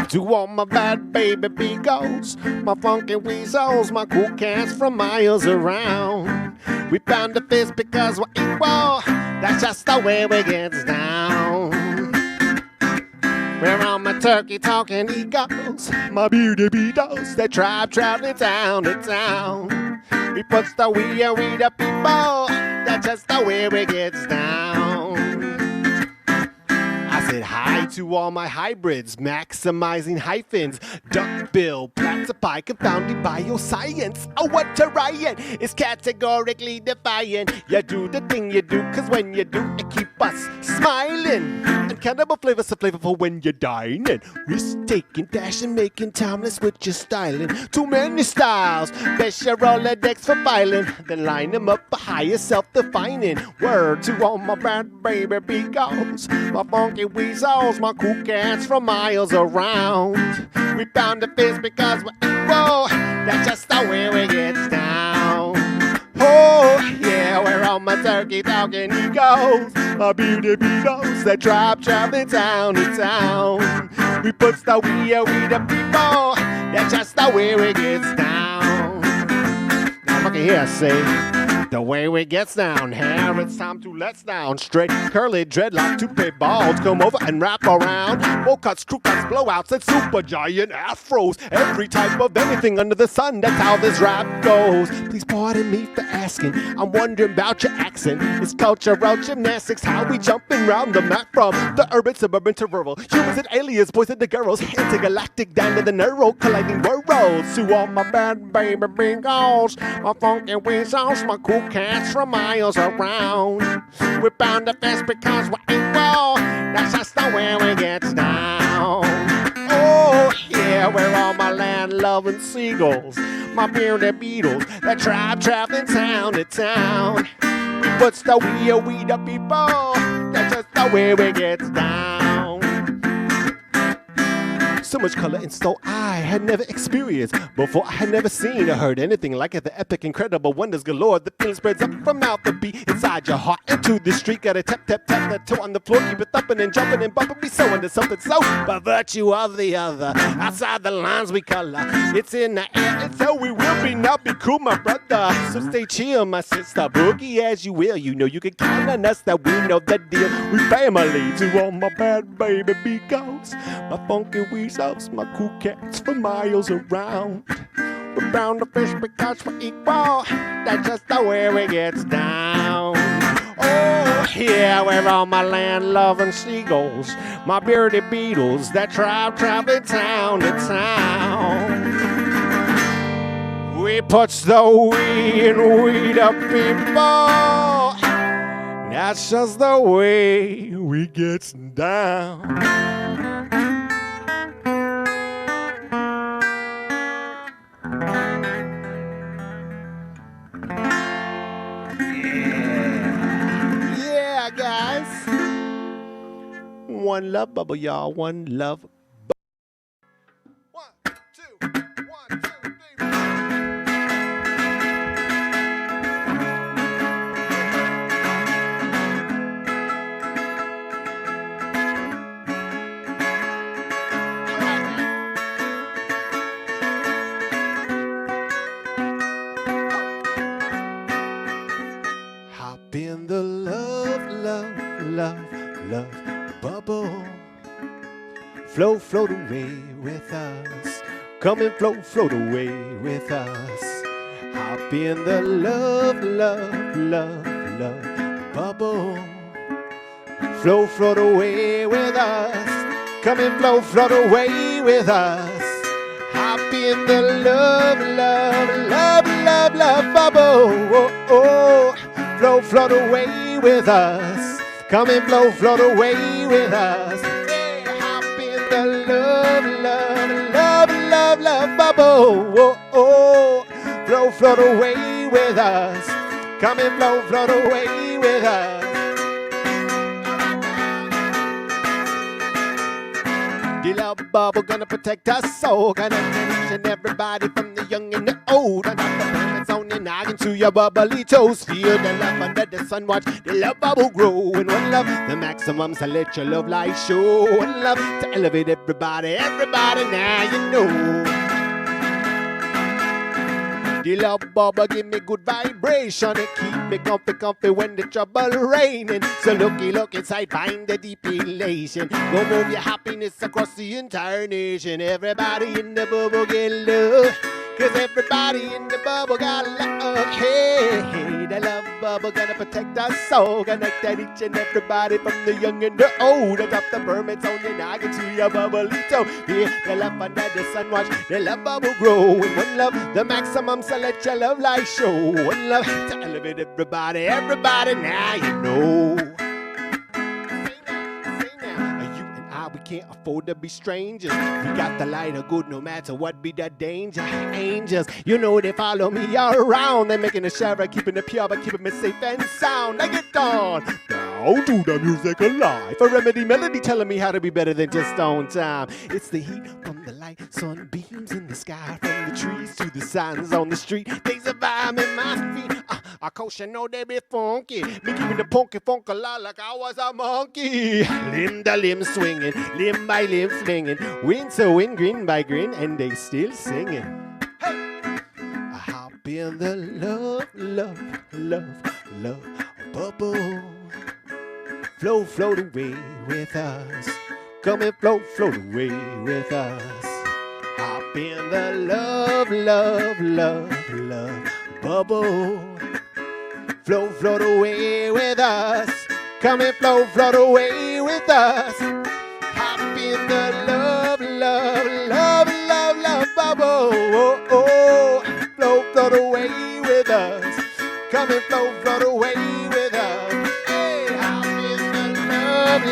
To all my bad baby beagles, my funky weasels, my cool cats from miles around. We found a fist because we're equal. That's just the way we get down. We're on my turkey talking eagles, my beauty beetles, that tribe traveling town to town. We puts the we and we the people, that's just the way we get down. I said hi to all my hybrids, maximizing hyphens, duckbill, platypi, confounded bioscience. Oh, what a riot! It's categorically defiant. You do the thing you do, 'cause when you do, it keep us smiling. And cannibal flavors so flavorful when you're dining. Risk-taking, dashing, making timeless with your styling. Too many styles, best your Rolodex for filing. Then line them up for higher self-defining. Word to all my bad baby beagles, my funky weasels, my cool cats from miles around. We found a fist because we're equal. That's just the way we get down. Oh, yeah, we're on my turkey talking eagles, my beauty beetles, that tribe traveling town to town. We put the we the people. That's just the way we get down. Now look at here, say. The way we gets down, hair, it's time to let's down. Straight, curly, dreadlock, toupee balls, come over and wrap around. Bowl cuts, crew cuts, blowouts, and super giant afros. Every type of anything under the sun, that's how this rap goes. Please pardon me for asking, I'm wondering about your accent. It's cultural gymnastics, how we jumping round the map from the urban, suburban to rural. Humans and aliens, boys and the girls, intergalactic down to the neural, colliding worlds. To all my bad baby beagles, my funky weasels, my cool cats from miles around. We're bound to fest because we're equal. That's just the way we get down. Oh, yeah, we're all my land-loving seagulls, my bearded beetles, that tribe traveling town to town. We puts the we the people. That's just the way we get down. So much color and so I had never experienced before. I had never seen or heard anything like it. The epic, incredible wonders galore. The feeling spreads up from mouth to beat inside your heart into the street. Gotta tap, tap, tap that toe on the floor. Keep it thumping and jumping and bumping. Be so into something so by virtue of the other. Outside the lines we color. It's in the air. It's how we will be. Now be cool, my brother. So stay chill, my sister. Boogie as you will. You know you can count on us that we know the deal. We family. To all my bad baby beagles, my funky weasels, my cool cats for miles around. We're bound to fish because we're equal. That's just the way we get down. Oh, yeah, we're all my land-loving seagulls, my bearded beetles, that tribe traveling town to town. We put the we and we the people. That's just the way we gets down. Yeah, guys. One love bubble, y'all. One love. Hop in the love, love, love, love bubble. Float, float away with us. Come and float, float away with us. Hop in the love, love, love, love bubble. Float, float away with us. Come and float, float away with us. Hop in the love, love, love, love, love bubble. Oh, oh. Float, float away with us. Come and float, float away with us. Yeah, hop in the love, love, love, love, love bubble. Oh, oh. Float, float away with us. Come and float, float away with us. The love bubble gonna protect us so gonna finish and everybody from the young and the old. And it's on your noggin to your bubbly toes. Feel the love under the sun, watch the love bubble grow. And one love, the maximum, so let your love light show. One love to elevate everybody, everybody now you know. The love bubble give me good vibration. It keep me comfy, comfy when the trouble raining. So looky, look inside, find the deep elation. Go move your happiness across the entire nation. Everybody in the bubble get love. Cause everybody in the bubble got love. Hey, hey, the love bubble gonna protect us so. Connect that each and everybody from the young and the old. Drop the permits on your noggin to your bubbly toe. Feel the love under the sun, watch the love bubble grow. And one love, the maximum, so let your love light show. One love to elevate everybody, everybody now you know. We can't afford to be strangers. We got the light of good no matter what be the danger. Angels, you know they follow me around. They're making a shower, keeping it pure, but keeping me safe and sound. They get on now to the music alive. A remedy melody telling me how to be better than just on time. It's the heat from the light, sunbeams in the sky, from the trees to the signs on the street. They survive in my feet. I coach, you know they be funky. Me keeping the punky funk alive like I was a monkey. Limb to limb swinging, limb by limb flinging, win to win, grin by grin, and they still singing. Hey! I hop in the love, love, love, love bubble. Float, float away with us. Come and float, float away with us. Hop in the love, love, love, love bubble. Float, float away with us. Come and float, float away with us. Hop in the love, love, love, love, love bubble. Oh, oh. Float, float away with us. Come and float, float away with us. Hey, hop in the love,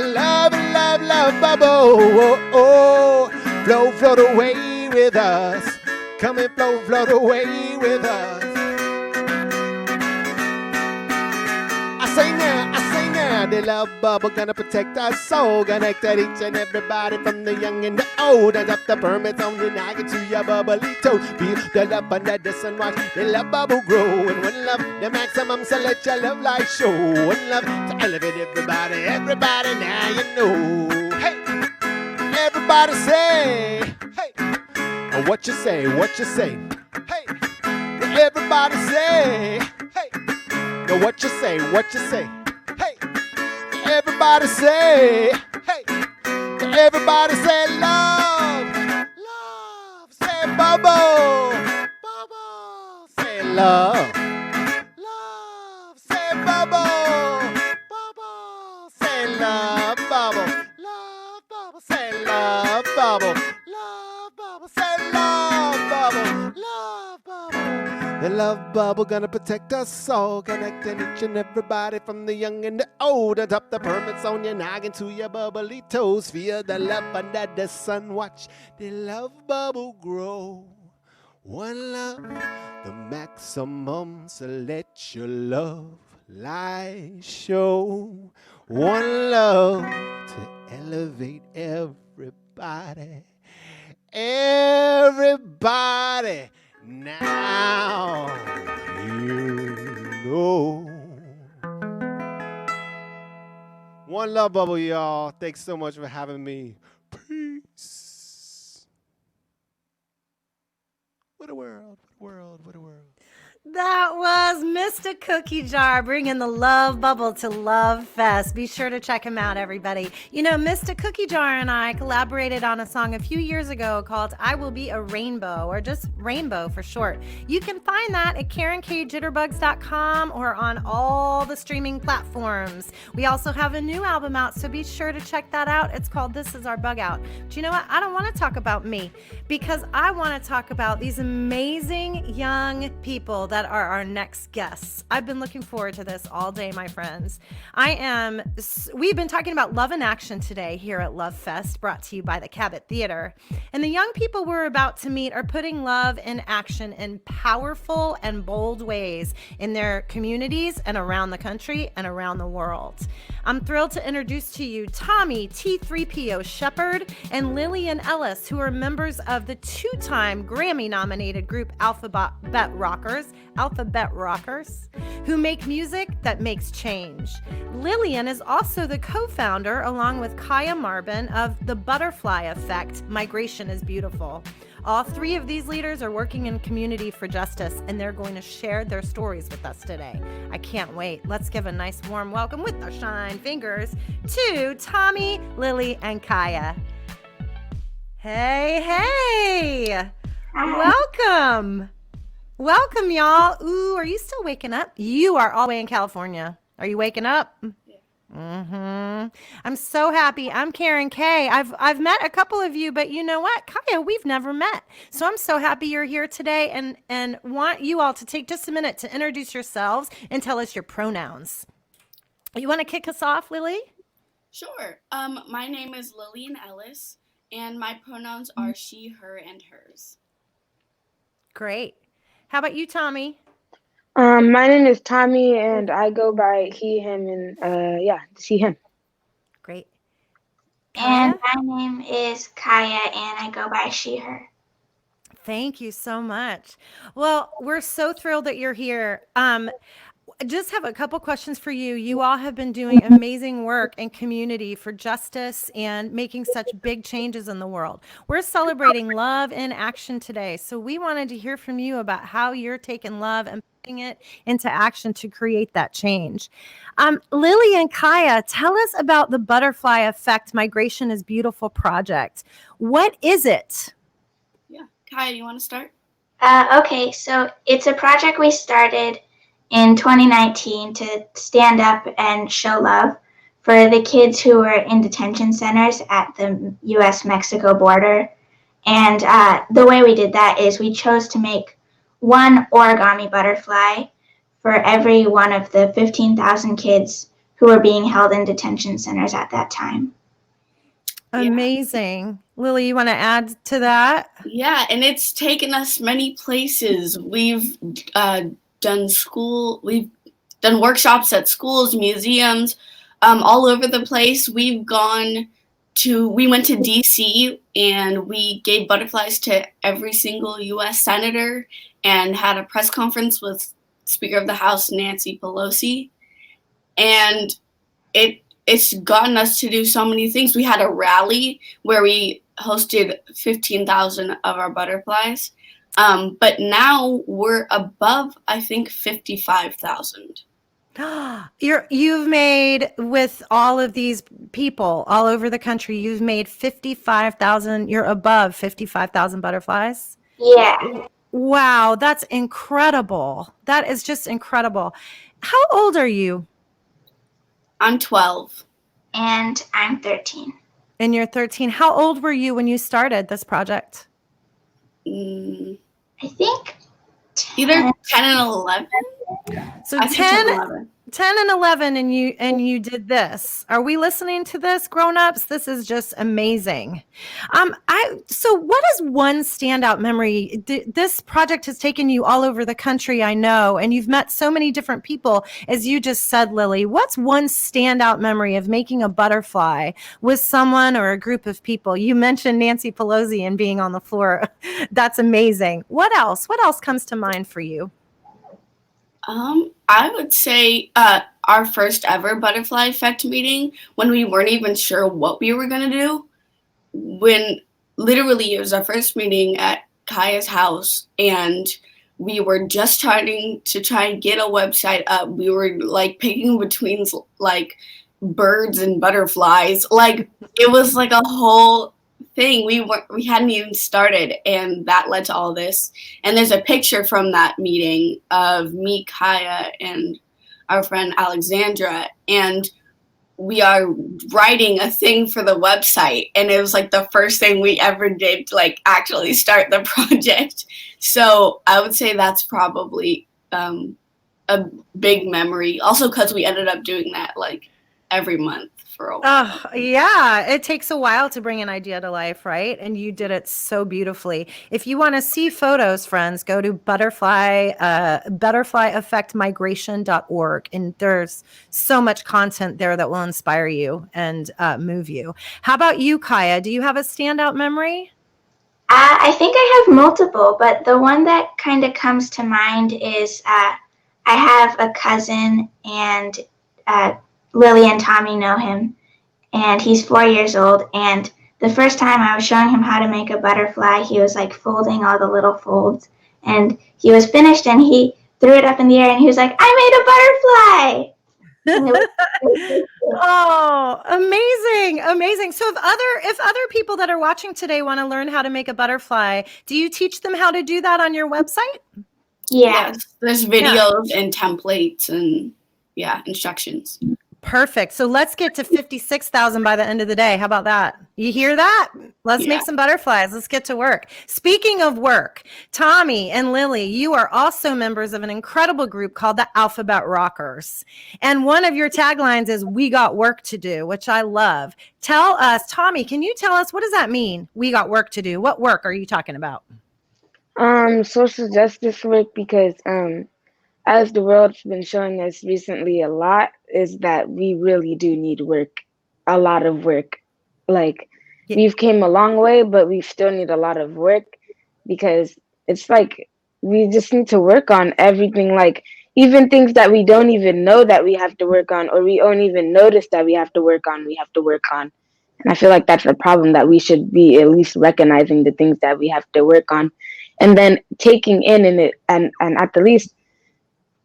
love, love, love, love bubble. Oh, oh. Float, float away with us. Come and float, float away with us. I say now, the love bubble gonna protect our soul. Connect that each and everybody from the young and the old. And up the permits on your noggin to your bubbly toe. Feel the love under the sun, watch the love bubble grow. And one love, the maximum, so let your love light show. One love to elevate everybody, everybody now you know. Hey, everybody say, hey, oh, what you say, what you say, hey, everybody say, hey. Now what you say, hey, everybody say, hey, everybody say love, love, say bubble, bubble, say love, love, say bubble, bubble, say love, bubble, love, bubble, say love, bubble, love, bubble, say love, bubble, love, bubble. The love bubble gonna protect us all, connecting each and everybody from the young and the old. Atop the permits on your noggin to your bubbly toes. Feel the love under the sun, watch the love bubble grow. One love, the maximum, so let your love light show. One love to elevate everybody. Everybody, now you know. One love bubble, y'all. Thanks so much for having me. Peace. What a world, what a world, what a world. That was Mr. Cookie Jar bringing the love bubble to Love Fest. Be sure to check him out, everybody. You know, Mr. Cookie Jar and I collaborated on a song a few years ago called I Will Be a Rainbow, or just Rainbow for short. You can find that at KarenKJitterbugs.com or on all the streaming platforms. We also have a new album out, so be sure to check that out. It's called This Is Our Bug Out. But you know what? I don't want to talk about me, because I want to talk about these amazing young people that are our next guests. I've been looking forward to this all day, my friends. We've been talking about love in action today here at Love Fest, brought to you by the Cabot Theatre. And the young people we're about to meet are putting love in action in powerful and bold ways in their communities and around the country and around the world. I'm thrilled to introduce to you Tommy T3PO Shepard and Lillian Ellis, who are members of the two-time Grammy-nominated group Alphabet Rockers, who make music that makes change. Lillian is also the co-founder, along with Kaya Marbin, of The Butterfly Effect, Migration is Beautiful. All three of these leaders are working in community for justice, and they're going to share their stories with us today. I can't wait. Let's give a nice warm welcome with our shine fingers to Tommy, Lily, and Kaya. Hey, hey! Welcome! Welcome, y'all. Ooh, are you still waking up? You are all the way in California. Are you waking up? Mm-hmm. I'm so happy. I'm Karen K. I've met a couple of you, but you know what, Kaya, we've never met. So I'm so happy you're here today, and want you all to take just a minute to introduce yourselves and tell us your pronouns. You want to kick us off, Lily? Sure. My name is Lillian Ellis, and my pronouns are she, her, and hers. Great. How about you, Tommy? My name is Tommy, and I go by he, him, and he, him. Great. And my name is Kaya, and I go by she, her. Thank you so much. Well, we're so thrilled that you're here. Just have a couple questions for you. You all have been doing amazing work in community for justice and making such big changes in the world. We're celebrating love in action today. So we wanted to hear from you about how you're taking love and putting it into action to create that change. Lily and Kaya, tell us about the Butterfly Effect Migration is Beautiful project. What is it? Yeah. Kaya, you want to start? Okay, so it's a project we started in 2019 to stand up and show love for the kids who were in detention centers at the U.S.-Mexico border. And the way we did that is we chose to make one origami butterfly for every one of the 15,000 kids who were being held in detention centers at that time. Amazing. Lily, you want to add to that? Yeah, and it's taken us many places. We've done workshops at schools, museums, all over the place. We went to DC, and we gave butterflies to every single U.S. senator and had a press conference with Speaker of the House Nancy Pelosi. And it's gotten us to do so many things. We had a rally where we hosted 15,000 of our butterflies. But now we're above, I think, 55,000. You've made, with all of these people all over the country, you've made 55,000. You're above 55,000 butterflies. Yeah. Wow, that's incredible. That is just incredible. How old are you? I'm 12. And I'm 13. And you're 13. How old were you when you started this project? I think Either 10 and 11. So I think 10 and 11. 10 and 11 and you did this. Are we listening to this, grown-ups? This is just amazing. So what is one standout memory? This project has taken you all over the country, I know, and you've met so many different people, as you just said, Lily. What's one standout memory of making a butterfly with someone or a group of people? You mentioned Nancy Pelosi and being on the floor. That's amazing. What else? What else comes to mind for you? I would say our first ever Butterfly Effect meeting, when we weren't even sure what we were going to do. When literally it was our first meeting at Kaya's house, and we were just starting to try and get a website up. We were like picking between like birds and butterflies. Like it was like a whole thing. We hadn't even started, and that led to all this. And there's a picture from that meeting of me, Kaya, and our friend Alexandra, and we are writing a thing for the website, and it was like the first thing we ever did to like actually start the project. So I would say that's probably a big memory. Also because we ended up doing that like every month. Yeah, it takes a while to bring an idea to life, right? And you did it so beautifully. If you want to see photos, friends, go to butterflyeffectmigration.org, and there's so much content there that will inspire you and move you. How about you, Kaya? Do you have a standout memory? I think I have multiple, but the one that kind of comes to mind is I have a cousin, and Lily and Tommy know him, and he's 4 years old. And the first time I was showing him how to make a butterfly, he was like folding all the little folds, and he was finished, and he threw it up in the air, and he was like, "I made a butterfly!" Oh, amazing. So if other people that are watching today want to learn how to make a butterfly, do you teach them how to do that on your website? Yes, there's videos and templates and instructions. Perfect. So let's get to 56,000 by the end of the day. How about that? You hear that? Let's make some butterflies. Let's get to work. Speaking of work, Tommy and Lily, you are also members of an incredible group called the Alphabet Rockers. And one of your taglines is "We got work to do," which I love. Tell us, Tommy, can you tell us, what does that mean? We got work to do. What work are you talking about? Social justice work, because as the world's been showing us recently a lot, is that we really do need work, a lot of work. Like we've came a long way, but we still need a lot of work, because it's like we just need to work on everything, like even things that we don't even know that we have to work on, or we don't even notice that we have to work on. And I feel like that's the problem, that we should be at least recognizing the things that we have to work on, and then taking in it, and at the least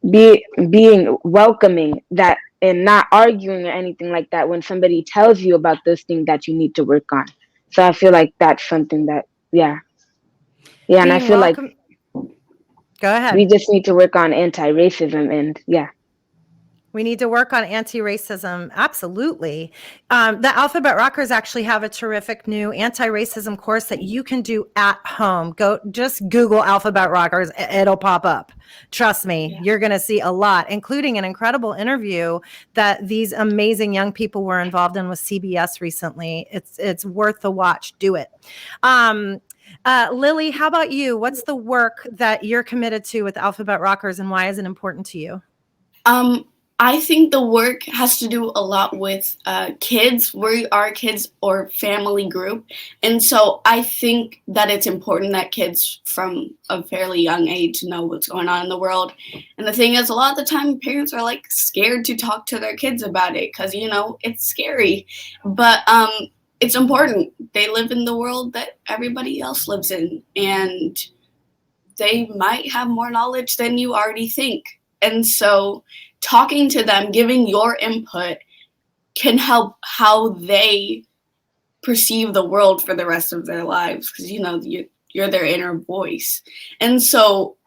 being welcoming that, and not arguing or anything like that when somebody tells you about this thing that you need to work on. So I feel like that's something that, and I feel like go ahead. We just need to work on anti-racism, and we need to work on anti-racism. Absolutely. The Alphabet Rockers actually have a terrific new anti-racism course that you can do at home. Just Google Alphabet Rockers. It'll pop up. Trust me, you're going to see a lot, including an incredible interview that these amazing young people were involved in with CBS recently. It's worth the watch. Do it. Lily, how about you? What's the work that you're committed to with Alphabet Rockers, and why is it important to you? I think the work has to do a lot with kids. We are kids or family group. And so I think that it's important that kids from a fairly young age know what's going on in the world. And the thing is, a lot of the time parents are like scared to talk to their kids about it because, it's scary. But it's important. They live in the world that everybody else lives in, and they might have more knowledge than you already think. And so talking to them, giving your input can help how they perceive the world for the rest of their lives, because, you're their inner voice. And so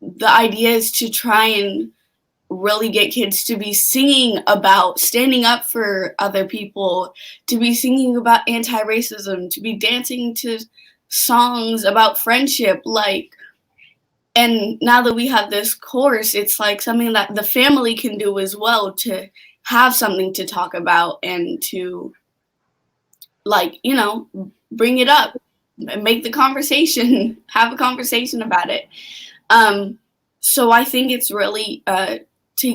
the idea is to try and really get kids to be singing about standing up for other people, to be singing about anti-racism, to be dancing to songs about friendship. Like, And now that we have this course, it's like something that the family can do as well, to have something to talk about and to, like, you know, bring it up, make the conversation, have a conversation about it. So I think it's really to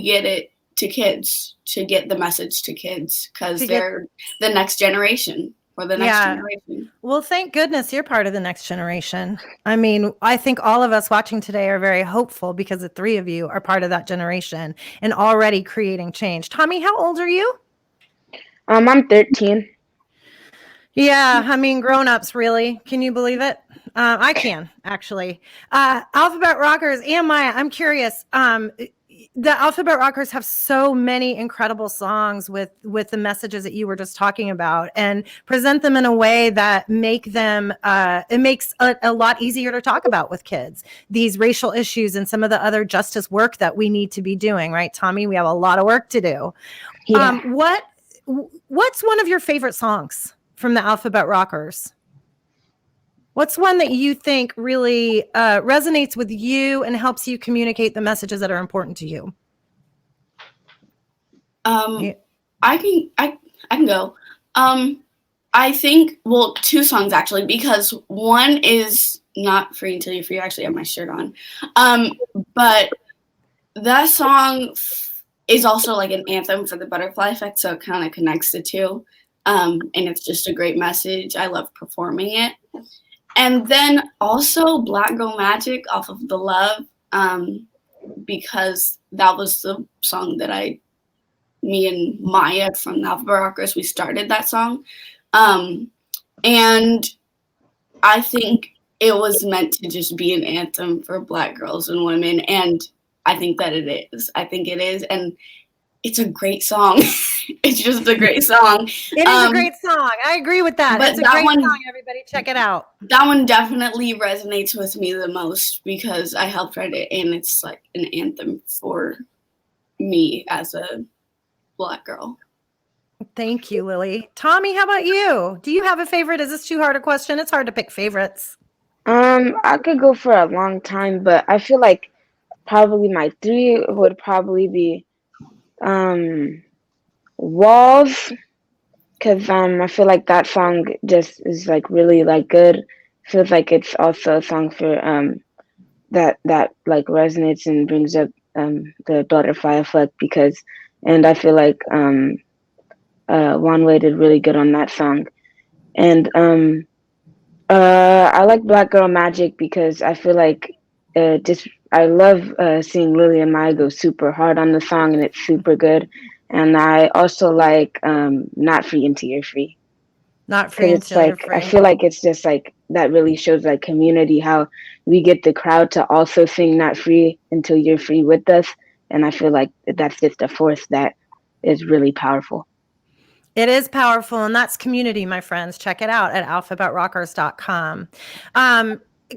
get it to kids, to get the message to kids, because they're the next generation. Or the next generation. Well, thank goodness you're part of the next generation. I mean, I think all of us watching today are very hopeful because the three of you are part of that generation and already creating change. Tommy, how old are you? I'm 13. Yeah, I mean, grown-ups, really. Can you believe it? I can, actually. Alphabet Rockers and Maya, I'm curious. The Alphabet Rockers have so many incredible songs with the messages that you were just talking about, and present them in a way that make them, it makes a lot easier to talk about with kids, these racial issues and some of the other justice work that we need to be doing, right, Tommy? We have a lot of work to do. Yeah. What's one of your favorite songs from the Alphabet Rockers? What's one that you think really resonates with you and helps you communicate the messages that are important to you? I can go. I think, well, two songs actually, because one is not Free Until You're Free. I actually have my shirt on. But that song is also like an anthem for the butterfly effect, so it kind of connects the two. And it's just a great message. I love performing it. And then also Black Girl Magic off of The Love, because that was the song that me and Maya from the Alphabet Rockers, we started that song. And I think it was meant to just be an anthem for Black girls and women. And I think that it is. I think it is. And it's a great song. It's just a great song. It is a great song. I agree with that. It's a great song. Everybody check it out. That one definitely resonates with me the most because I helped write it, and it's like an anthem for me as a Black girl. Thank you, Lily. Tommy, how about you? Do you have a favorite? Is this too hard a question? It's hard to pick favorites. I could go for a long time, but I feel like probably my three would probably be Walls, because I feel like that song just is like really like good. Feels like it's also a song for that like resonates and brings up the butterfly effect, because, and I feel like One Way did really good on that song. And I like Black Girl Magic because I feel like I love seeing Lily and Maya go super hard on the song, and it's super good. And I also like Not Free Until You're Free. Not Free Until You're Free. I feel like it's just like that really shows like community, how we get the crowd to also sing Not Free Until You're Free with us. And I feel like that's just a force that is really powerful. It is powerful, and that's community, my friends. Check it out at alphabetrockers.com.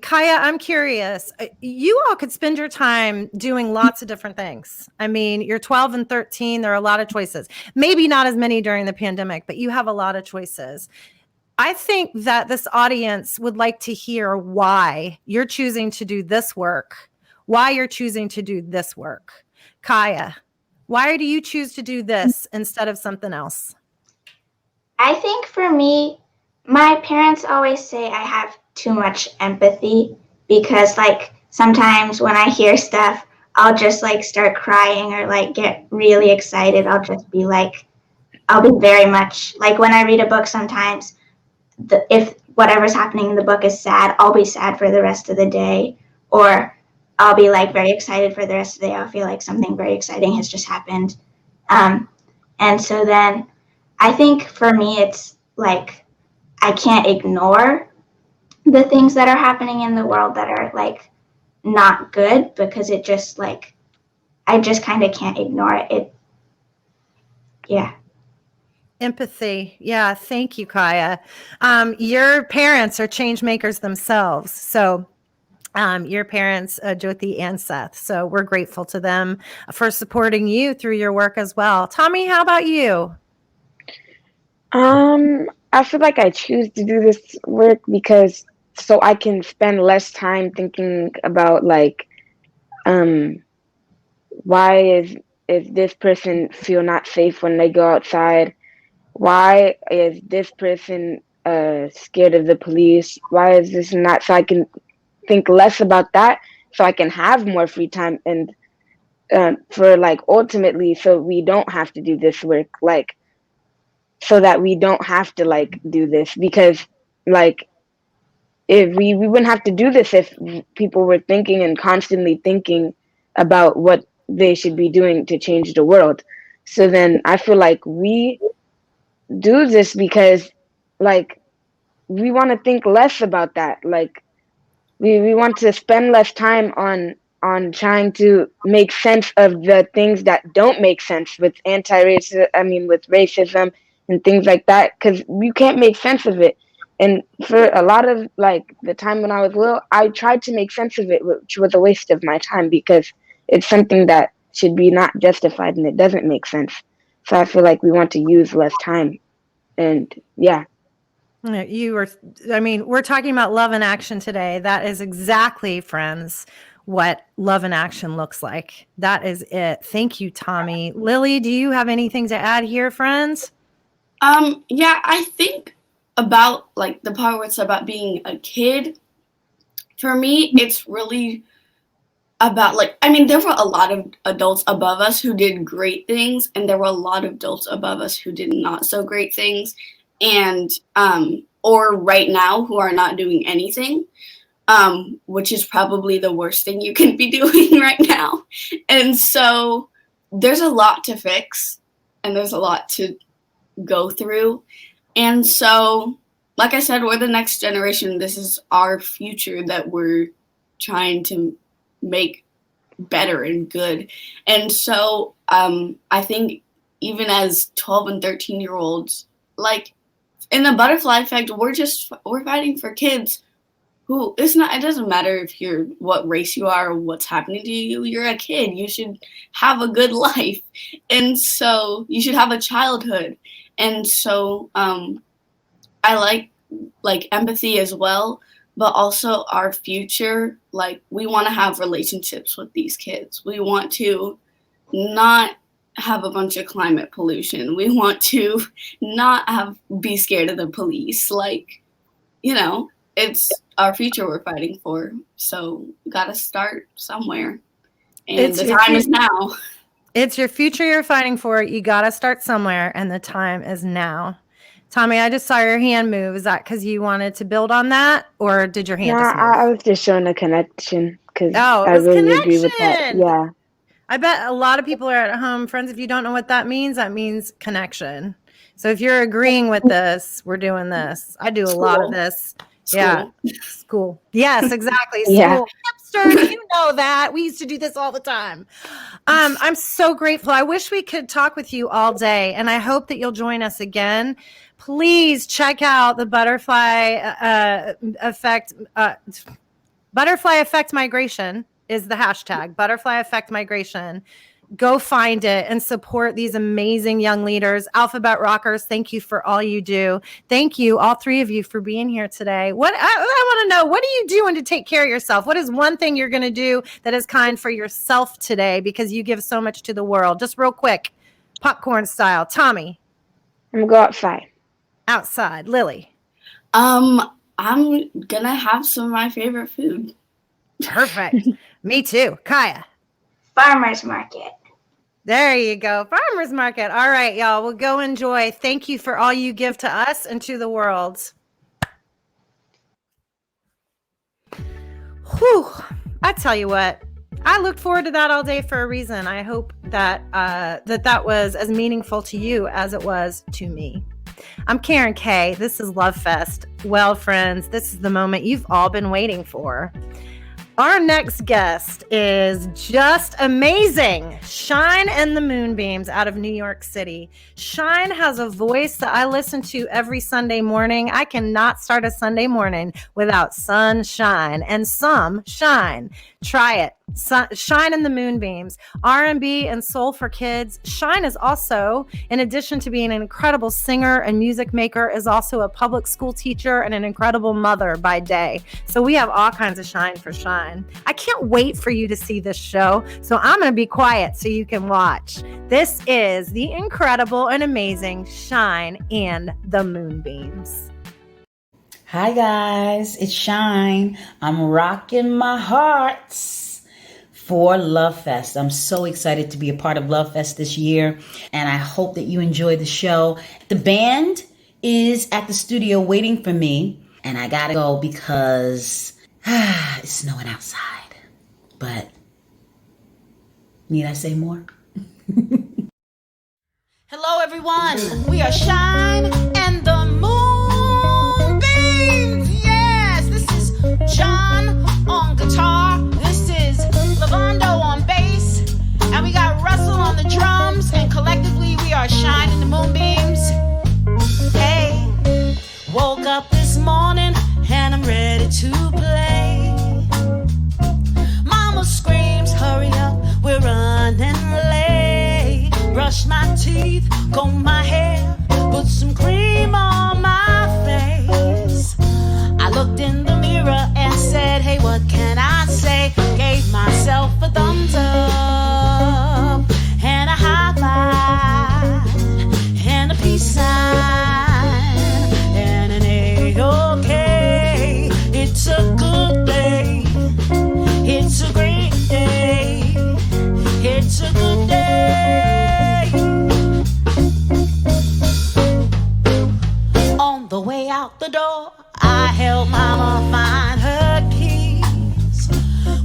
Kaya, I'm curious. You all could spend your time doing lots of different things. I mean, you're 12 and 13. There are a lot of choices. Maybe not as many during the pandemic, but you have a lot of choices. I think that this audience would like to hear why you're choosing to do this work, why you're choosing to do this work. Kaya, why do you choose to do this instead of something else? I think for me, my parents always say I have too much empathy, because like sometimes when I hear stuff, I'll just like start crying or like get really excited. I'll just be like, I'll be very much like when I read a book sometimes, if whatever's happening in the book is sad, I'll be sad for the rest of the day, or I'll be like very excited for the rest of the day. I'll feel like something very exciting has just happened. And so then I think for me, it's like I can't ignore the things that are happening in the world that are like not good, because it just like, I just kind of can't ignore it. Yeah. Empathy. Yeah. Thank you, Kaya. Your parents are change makers themselves. So your parents, Jyoti and Seth. So we're grateful to them for supporting you through your work as well. Tommy, how about you? I feel like I choose to do this work because so I can spend less time thinking about like Why is this person feel not safe when they go outside? Why is this person scared of the police? Why is this not? So I can think less about that, so I can have more free time, and for like ultimately, so we don't have to do this work, like so that we don't have to like do this, because like if we wouldn't have to do this if people were thinking and constantly thinking about what they should be doing to change the world. So then I feel like we do this because like we want to think less about that. Like we want to spend less time on trying to make sense of the things that don't make sense with with racism and things like that, because you can't make sense of it. And for a lot of like the time when I was little, I tried to make sense of it, which was a waste of my time because it's something that should be not justified and it doesn't make sense. So I feel like we want to use less time. And yeah. We're talking about love in action today. That is exactly, friends, what love in action looks like. That is it. Thank you, Tommy. Lily, do you have anything to add here, friends? Yeah, I think about like the part where it's about being a kid. For me, it's really about there were a lot of adults above us who did great things, and there were a lot of adults above us who did not so great things, and or right now who are not doing anything, which is probably the worst thing you can be doing right now. And so there's a lot to fix, and there's a lot to go through. And so, like I said, we're the next generation. This is our future that we're trying to make better and good. And so I think even as 12 and 13-year-olds, like in the butterfly effect, we're fighting for kids who it doesn't matter if you're what race you are or what's happening to you. You're a kid. You should have a good life. And so you should have a childhood. And so I like empathy as well, but also our future. Like we want to have relationships with these kids. We want to not have a bunch of climate pollution. We want to not be scared of the police. Like, it's our future we're fighting for. So we got to start somewhere. And the time is now. It's your future you're fighting for. You got to start somewhere, and the time is now. Tommy, I just saw your hand move. Is that because you wanted to build on that, or did your hand just move? I was just showing a connection because I really agree with that. Yeah. I bet a lot of people are at home. Friends, if you don't know what that means connection. So if you're agreeing with this, we're doing this. I do a lot of this. Yeah. School. Yes, exactly. School. Yeah. Hipsters, you know that. We used to do this all the time. I'm so grateful. I wish we could talk with you all day, and I hope that you'll join us again. Please check out the Butterfly Effect. Butterfly Effect Migration is the hashtag. Butterfly Effect Migration. Go find it and support these amazing young leaders. Alphabet Rockers, thank you for all you do. Thank you, all three of you, for being here today. I want to know, what are you doing to take care of yourself? What is one thing you're going to do that is kind for yourself today, because you give so much to the world? Just real quick, popcorn style. Tommy. I'm going to go outside. Outside. Lily. I'm going to have some of my favorite food. Perfect. Me too. Kaya. Farmer's market. There you go. Farmer's market. All right, y'all. We'll go enjoy. Thank you for all you give to us and to the world. Whew. I tell you what, I looked forward to that all day for a reason. I hope that that was as meaningful to you as it was to me. I'm Karen Kay. This is LOVEFEST. Well, friends, this is the moment you've all been waiting for. Our next guest is just amazing. Shine and the Moonbeams out of New York City. Shine has a voice that I listen to every Sunday morning. I cannot start a Sunday morning without sunshine and some shine. Try it. Shine in the Moonbeams, R&B and soul for kids. Shine is also, in addition to being an incredible singer and music maker, is also a public school teacher and an incredible mother by day. So we have all kinds of shine for Shine. I can't wait for you to see this show, so I'm going to be quiet so you can watch. This is the incredible and amazing Shine in the Moonbeams. Hi guys, it's Shine. I'm rocking my hearts for LOVEFEST. I'm so excited to be a part of LOVEFEST this year, and I hope that you enjoy the show. The band is at the studio waiting for me, and I gotta go because it's snowing outside. But need I say more? Hello everyone, we are Shine and the Moonbeams. Yes, this is John on guitar. This is Lavando on bass, and we got Russell on the drums, and collectively we are Shine in the Moonbeams. Hey, woke up this morning and I'm ready to play. Mama screams, hurry up, we're running late. Brush my teeth, comb my hair, put some cream on my face. I looked in the mirror and said, hey, what can I say? Gave myself a thumbs up and a high five and a peace sign and an A-OK. It's a good day. It's a great day. It's a good day. On the way out the door, I helped Mama find her keys.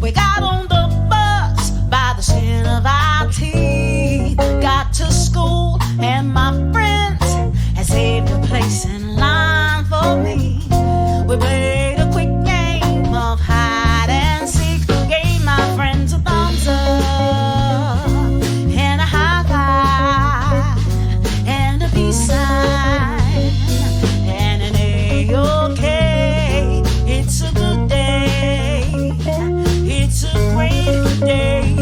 We got on the bus by the skin of our teeth. Got to school and my friends had saved a place in line for me. We played a quick game of hide and seek. Gave my friends a thumbs up and a high five and a peace sign and an A-OK. It's a good day. It's a great day.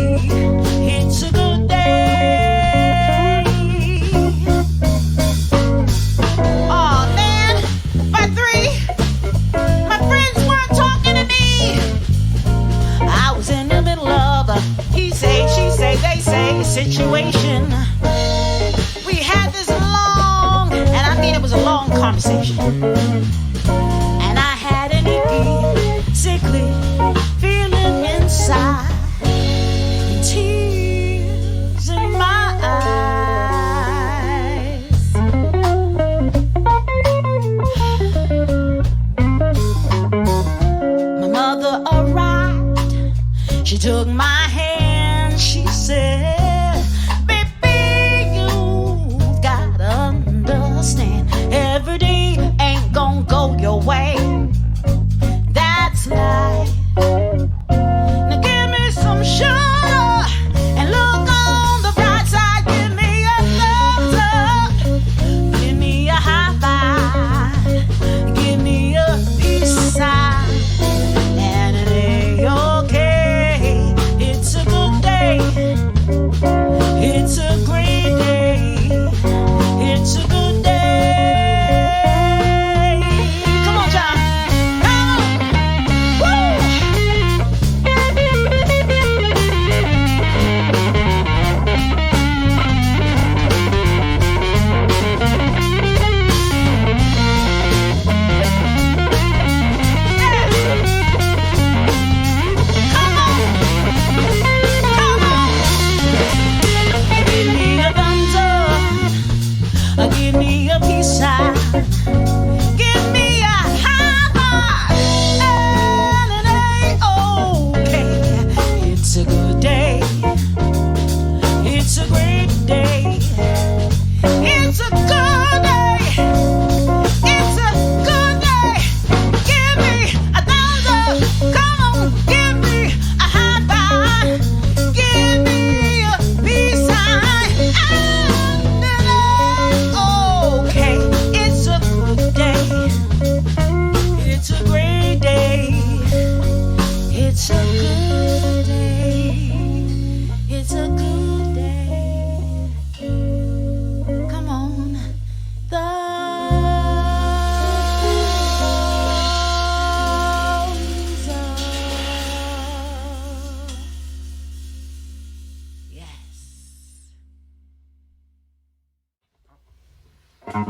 It's a good day. Oh man, by 3, my friends weren't talking to me. I was in the middle of a he say, she say, they say situation. We had this long, and I mean it was a long conversation. And I had an icky, sickly feeling inside, and tears in my eyes. My mother arrived. She took my hand. She said, baby, you've got to understand, every day ain't gonna go your way. That's life. Now give me some sugar and look on the bright side. Give me a thumbs up. Give me a high five. Give me a peace sign and an A-OK. It's a good day. It's a great day. It's a good day. Come on, John. Come on. Woo! Come on. Come on. Give me a thumbs up. Give me a peace sign. Give me a high five and an A-OK. It's a good day. It's a great day. It's a good day. It's a good day. Give me a thumbs up. Come on, give me a high five. Give me a peace sign and an A-OK. It's a good day. It's a great day. It's a good day. Yep.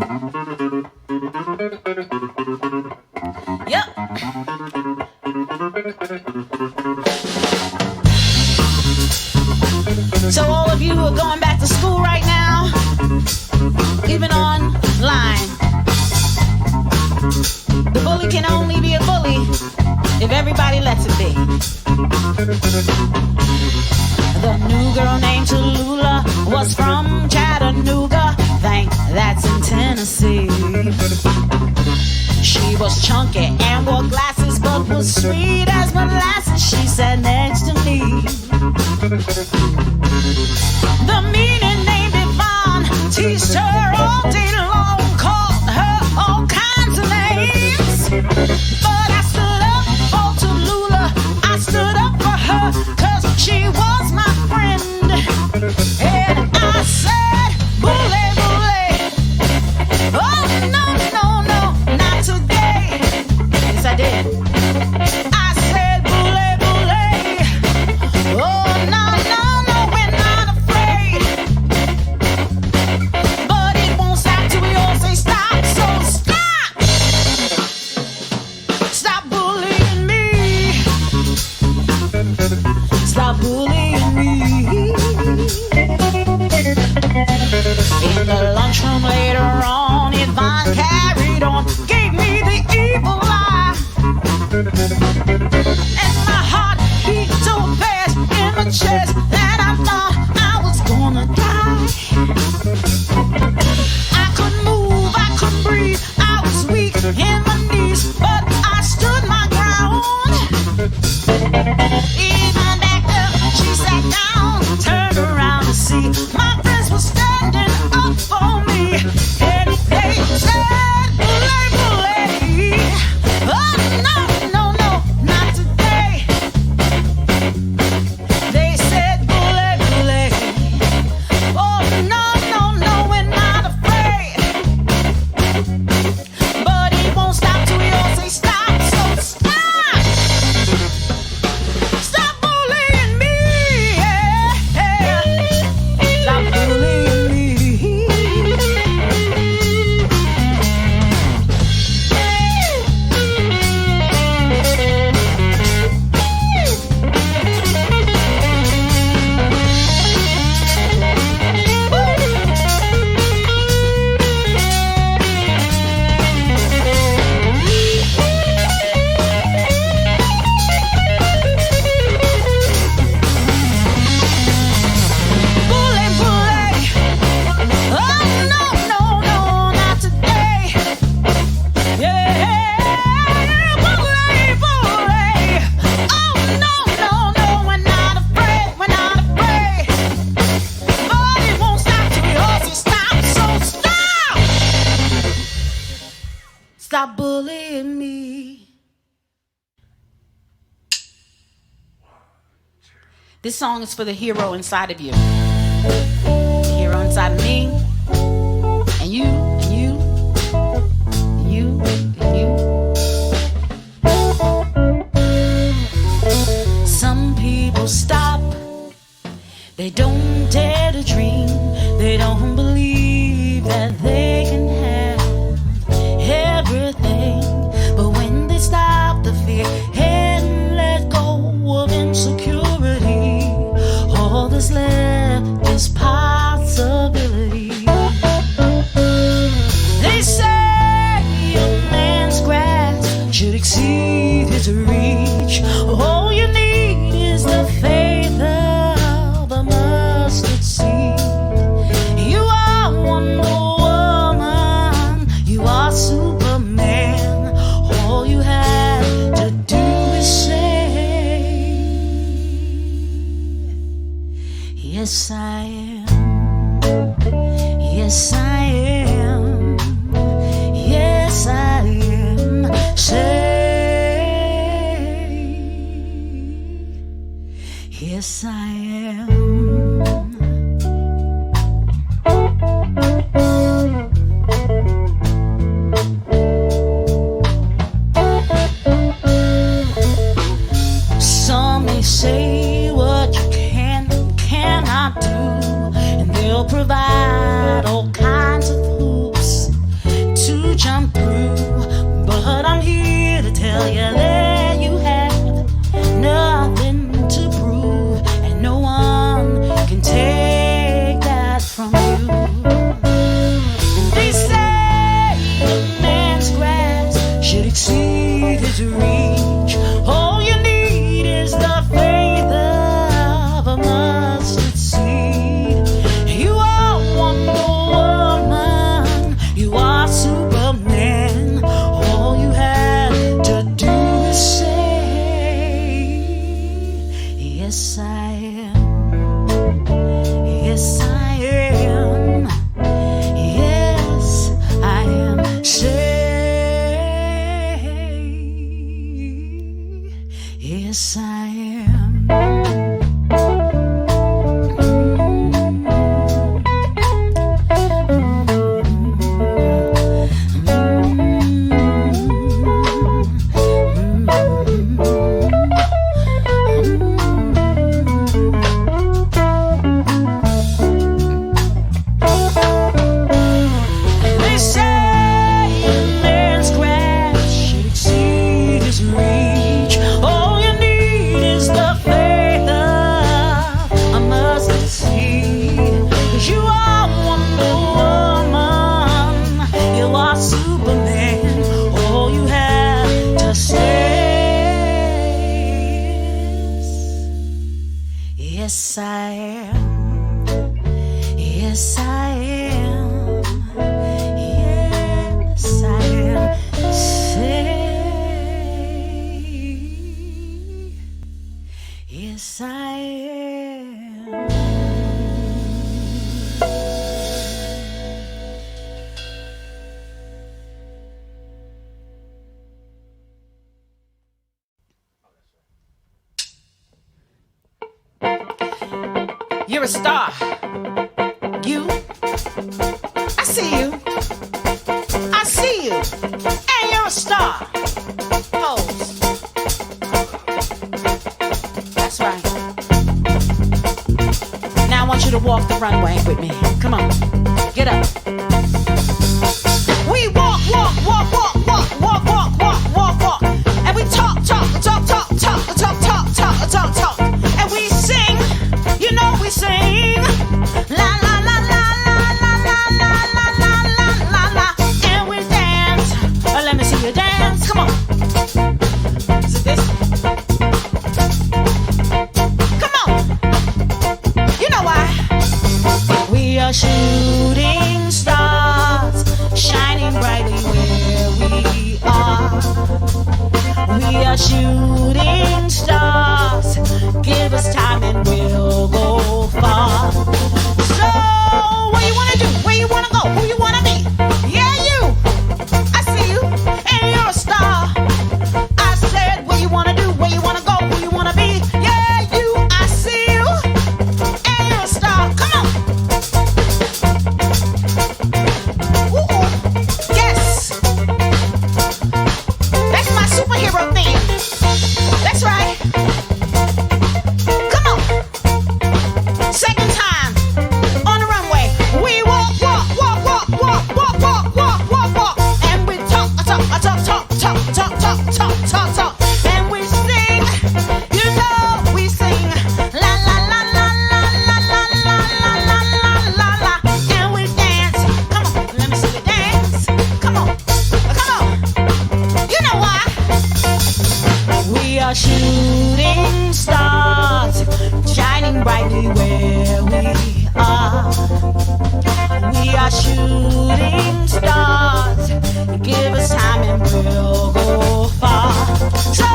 So all of you who are going back to school right now, even online, the bully can only be a bully if everybody lets it be. The new girl named Tallulah was from Chattanooga, think that's in Tennessee. She was chunky and wore glasses, but was sweet as molasses. She sat next to me. The meaning named Devon teased her all day long, called her all kinds of names. But I stood up for Tallulah, I stood up for her, 'cause she was my friend. And I said, bully, bully. Oh, no, no, no, not today. Yes, I did. I said, bully, bully. Oh, no, no, no, we're not afraid. But it won't stop till we all say stop. So stop. Stop bullying me. Stop bullying me. In the lunchroom later on, Yvonne carried on, gave me the evil eye. And my heart beat so fast in my chest that I thought I was gonna die. I couldn't move, I couldn't breathe, I was weak in my knees, but I stood my ground. Even back up, she sat down, turned around to see my friends were standing up for me. And they said, bully, bully. Oh, no, no, no, not today. They said, bully, bully. Oh, no, no, no, we're not afraid. But it won't stop till we all say stop. So stop. Stop bullying me. Yeah. Stop bullying me. Bully, bully. Oh, no, no, no, not today. Yeah, bully, bully. Oh, no, no, no, we're not afraid, we're not afraid. But it won't stop till we all say stop, so stop. Stop bullying me. This song is for the hero inside of you. The hero inside of me. And you, and you, and you, and you. Some people stop. They don't dare to dream. They don't believe that they can have everything. But when they stop the fear and let go of insecurity, all that's left is possibility. They say a man's grasp should exceed his reach. All you need is the faith of a mustard seed. You are Wonder Woman, you are Superman. All you have to do is say, yes, I am. Yes, I am. Yes, I am. Say, yes, I am. Some may say what you can and cannot do, and they'll provide all kinds of hoops jump through. But I'm here to tell you that you have nothing to prove, and no one can take that from you. They say a man's grasp should exceed his reach. All you need is the faith of a mustard seed. You are Wonder Woman, you are Superman. All you have to do is say, yes I am. Yes I am. Yes I am. Say, yes I am. They say a man's grasp should exceed his reach. All you need is the faith of a mustard seed. 'Cause you are Wonder Woman, you are Superman. All you have to say is, yes I am. Yes I am. Yes I am. Say, yes I am. You're a star. You. I see you. I see you. And you're a star. Pose. That's right. Now I want you to walk the runway with me. Come on. Get up. We walk, walk, walk, walk, walk, walk, walk, walk, walk, walk. And we talk, talk, talk, talk, talk, talk, talk, talk, talk, talk. And we sing. You know we sing. La la la la la la la la la la la la la. And we dance. Let me see you dance. Come on. Is it this? Come on. You know why? We are shooting stars, shining brightly where we are. We are shooting stars. Give us time and we'll go far. So, what you wanna do? Where you wanna go? Who you wanna be? Yeah, you. I see you, and you're a star. I said, what you wanna do? Where you wanna go? Who you wanna be? Yeah, you. I see you, and you're a star. Come on. Ooh, yes. That's my superhero thing. That's right. Come on. Second time on the runway. We walk, walk, walk, walk, walk, walk, walk, walk, walk, walk. And we talk, talk, talk, talk, talk, talk, talk, talk, talk, talk. And we sing. You know we sing. La la la la la la la la la la la la. And we dance. Come on, let me see you dance. Come on, come on. You know why? We are shooting stars, shining brightly where we are. We are shooting stars. Give us time and we'll go far. So,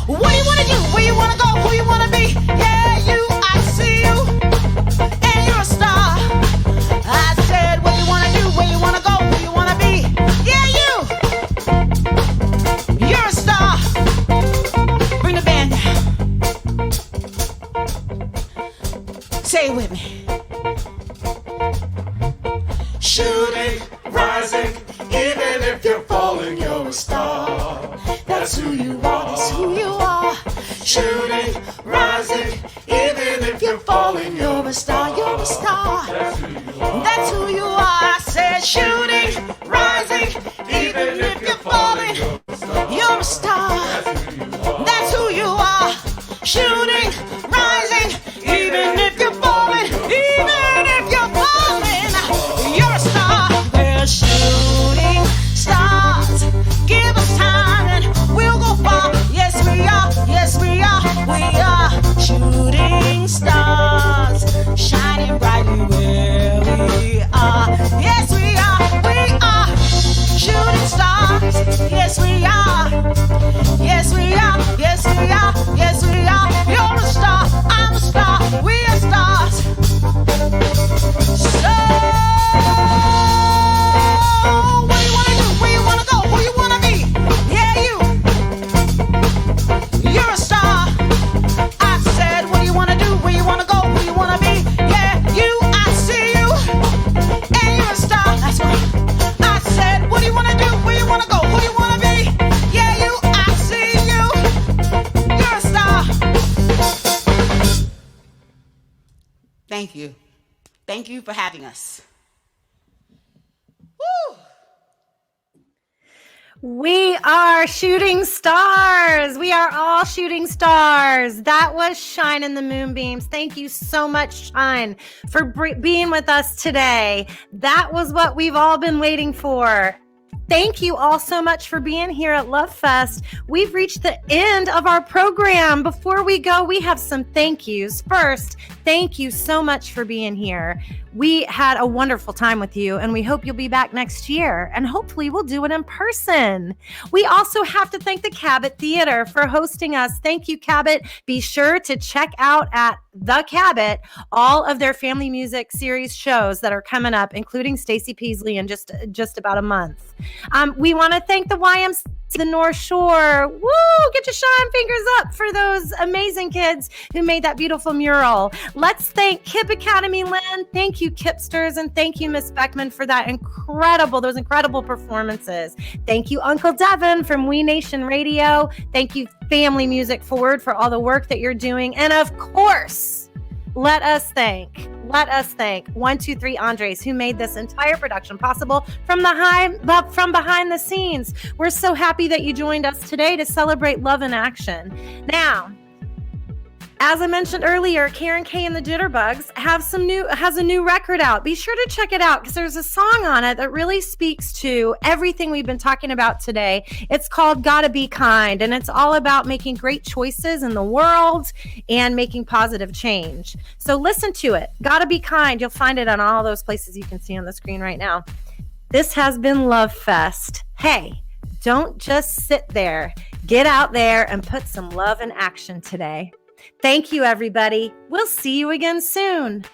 what do you wanna do? Where you wanna go? Who you wanna be? Yeah, you. I see you, and you're a star. I said, what you wanna do? Where you wanna go? Who you wanna be? Yeah, you. You're a star. Bring the band down. Say it with me. Shooting, rising, even if you're falling, you're a star. That's who you are. That's who you are. Shooting, rising, even if you're falling, You're a star. You're a star. That's who you are. I said, shooting, rising, shooting, rising, even if you're falling, even if you're falling, you're a star. We're shooting stars. Give us time and we'll go far. Yes, we are. Yes, we are. We are shooting stars, shining brightly where we are. Yes, we are. We are shooting stars. Yes, we are. Yes, we are. Yes, we are. Yes, we are. You're a star. I'm a star. We are stars. So, what do you wanna do? Where you wanna go? Who you wanna be? Yeah, you. You're a star. I said, what do you wanna do? Where you wanna go? Who you wanna be? Yeah, you. I see you. And you're a star. That's right. I said, what do you wanna do? Where you wanna go? Who you wanna be? Yeah, you. I see you. You're a star. Thank you. Thank you for having us. Woo! We are shooting stars. We are all shooting stars. That was Shine in the Moonbeams. Thank you so much, Shine, for being with us today. That was what we've all been waiting for. Thank you all so much for being here at LOVEFEST. We've reached the end of our program. Before we go, we have some thank yous. First, thank you so much for being here. We had a wonderful time with you, and we hope you'll be back next year, and hopefully we'll do it in person. We also have to thank the Cabot Theatre for hosting us. Thank you, Cabot. Be sure to check out at the Cabot all of their family music series shows that are coming up, including Stacey Peasley in just about a month. We want to thank the YMCA, the North Shore. Woo! Get your shine fingers up for those amazing kids who made that beautiful mural. Let's thank KIPP Academy, Lynn. Thank you, Kipsters, and thank you, Miss Beckman, for those incredible performances. Thank you, Uncle Devin from We Nation Radio. Thank you, Family Music Forward, for all the work that you're doing. And of course, let us thank 123 Andres, who made this entire production possible from behind the scenes. We're so happy that you joined us today to celebrate love in action. Now, as I mentioned earlier, Karen K and the Jitterbugs has a new record out. Be sure to check it out because there's a song on it that really speaks to everything we've been talking about today. It's called Gotta Be Kind, and it's all about making great choices in the world and making positive change. So listen to it. Gotta Be Kind. You'll find it on all those places you can see on the screen right now. This has been LOVEFEST. Hey, don't just sit there. Get out there and put some love in action today. Thank you, everybody. We'll see you again soon.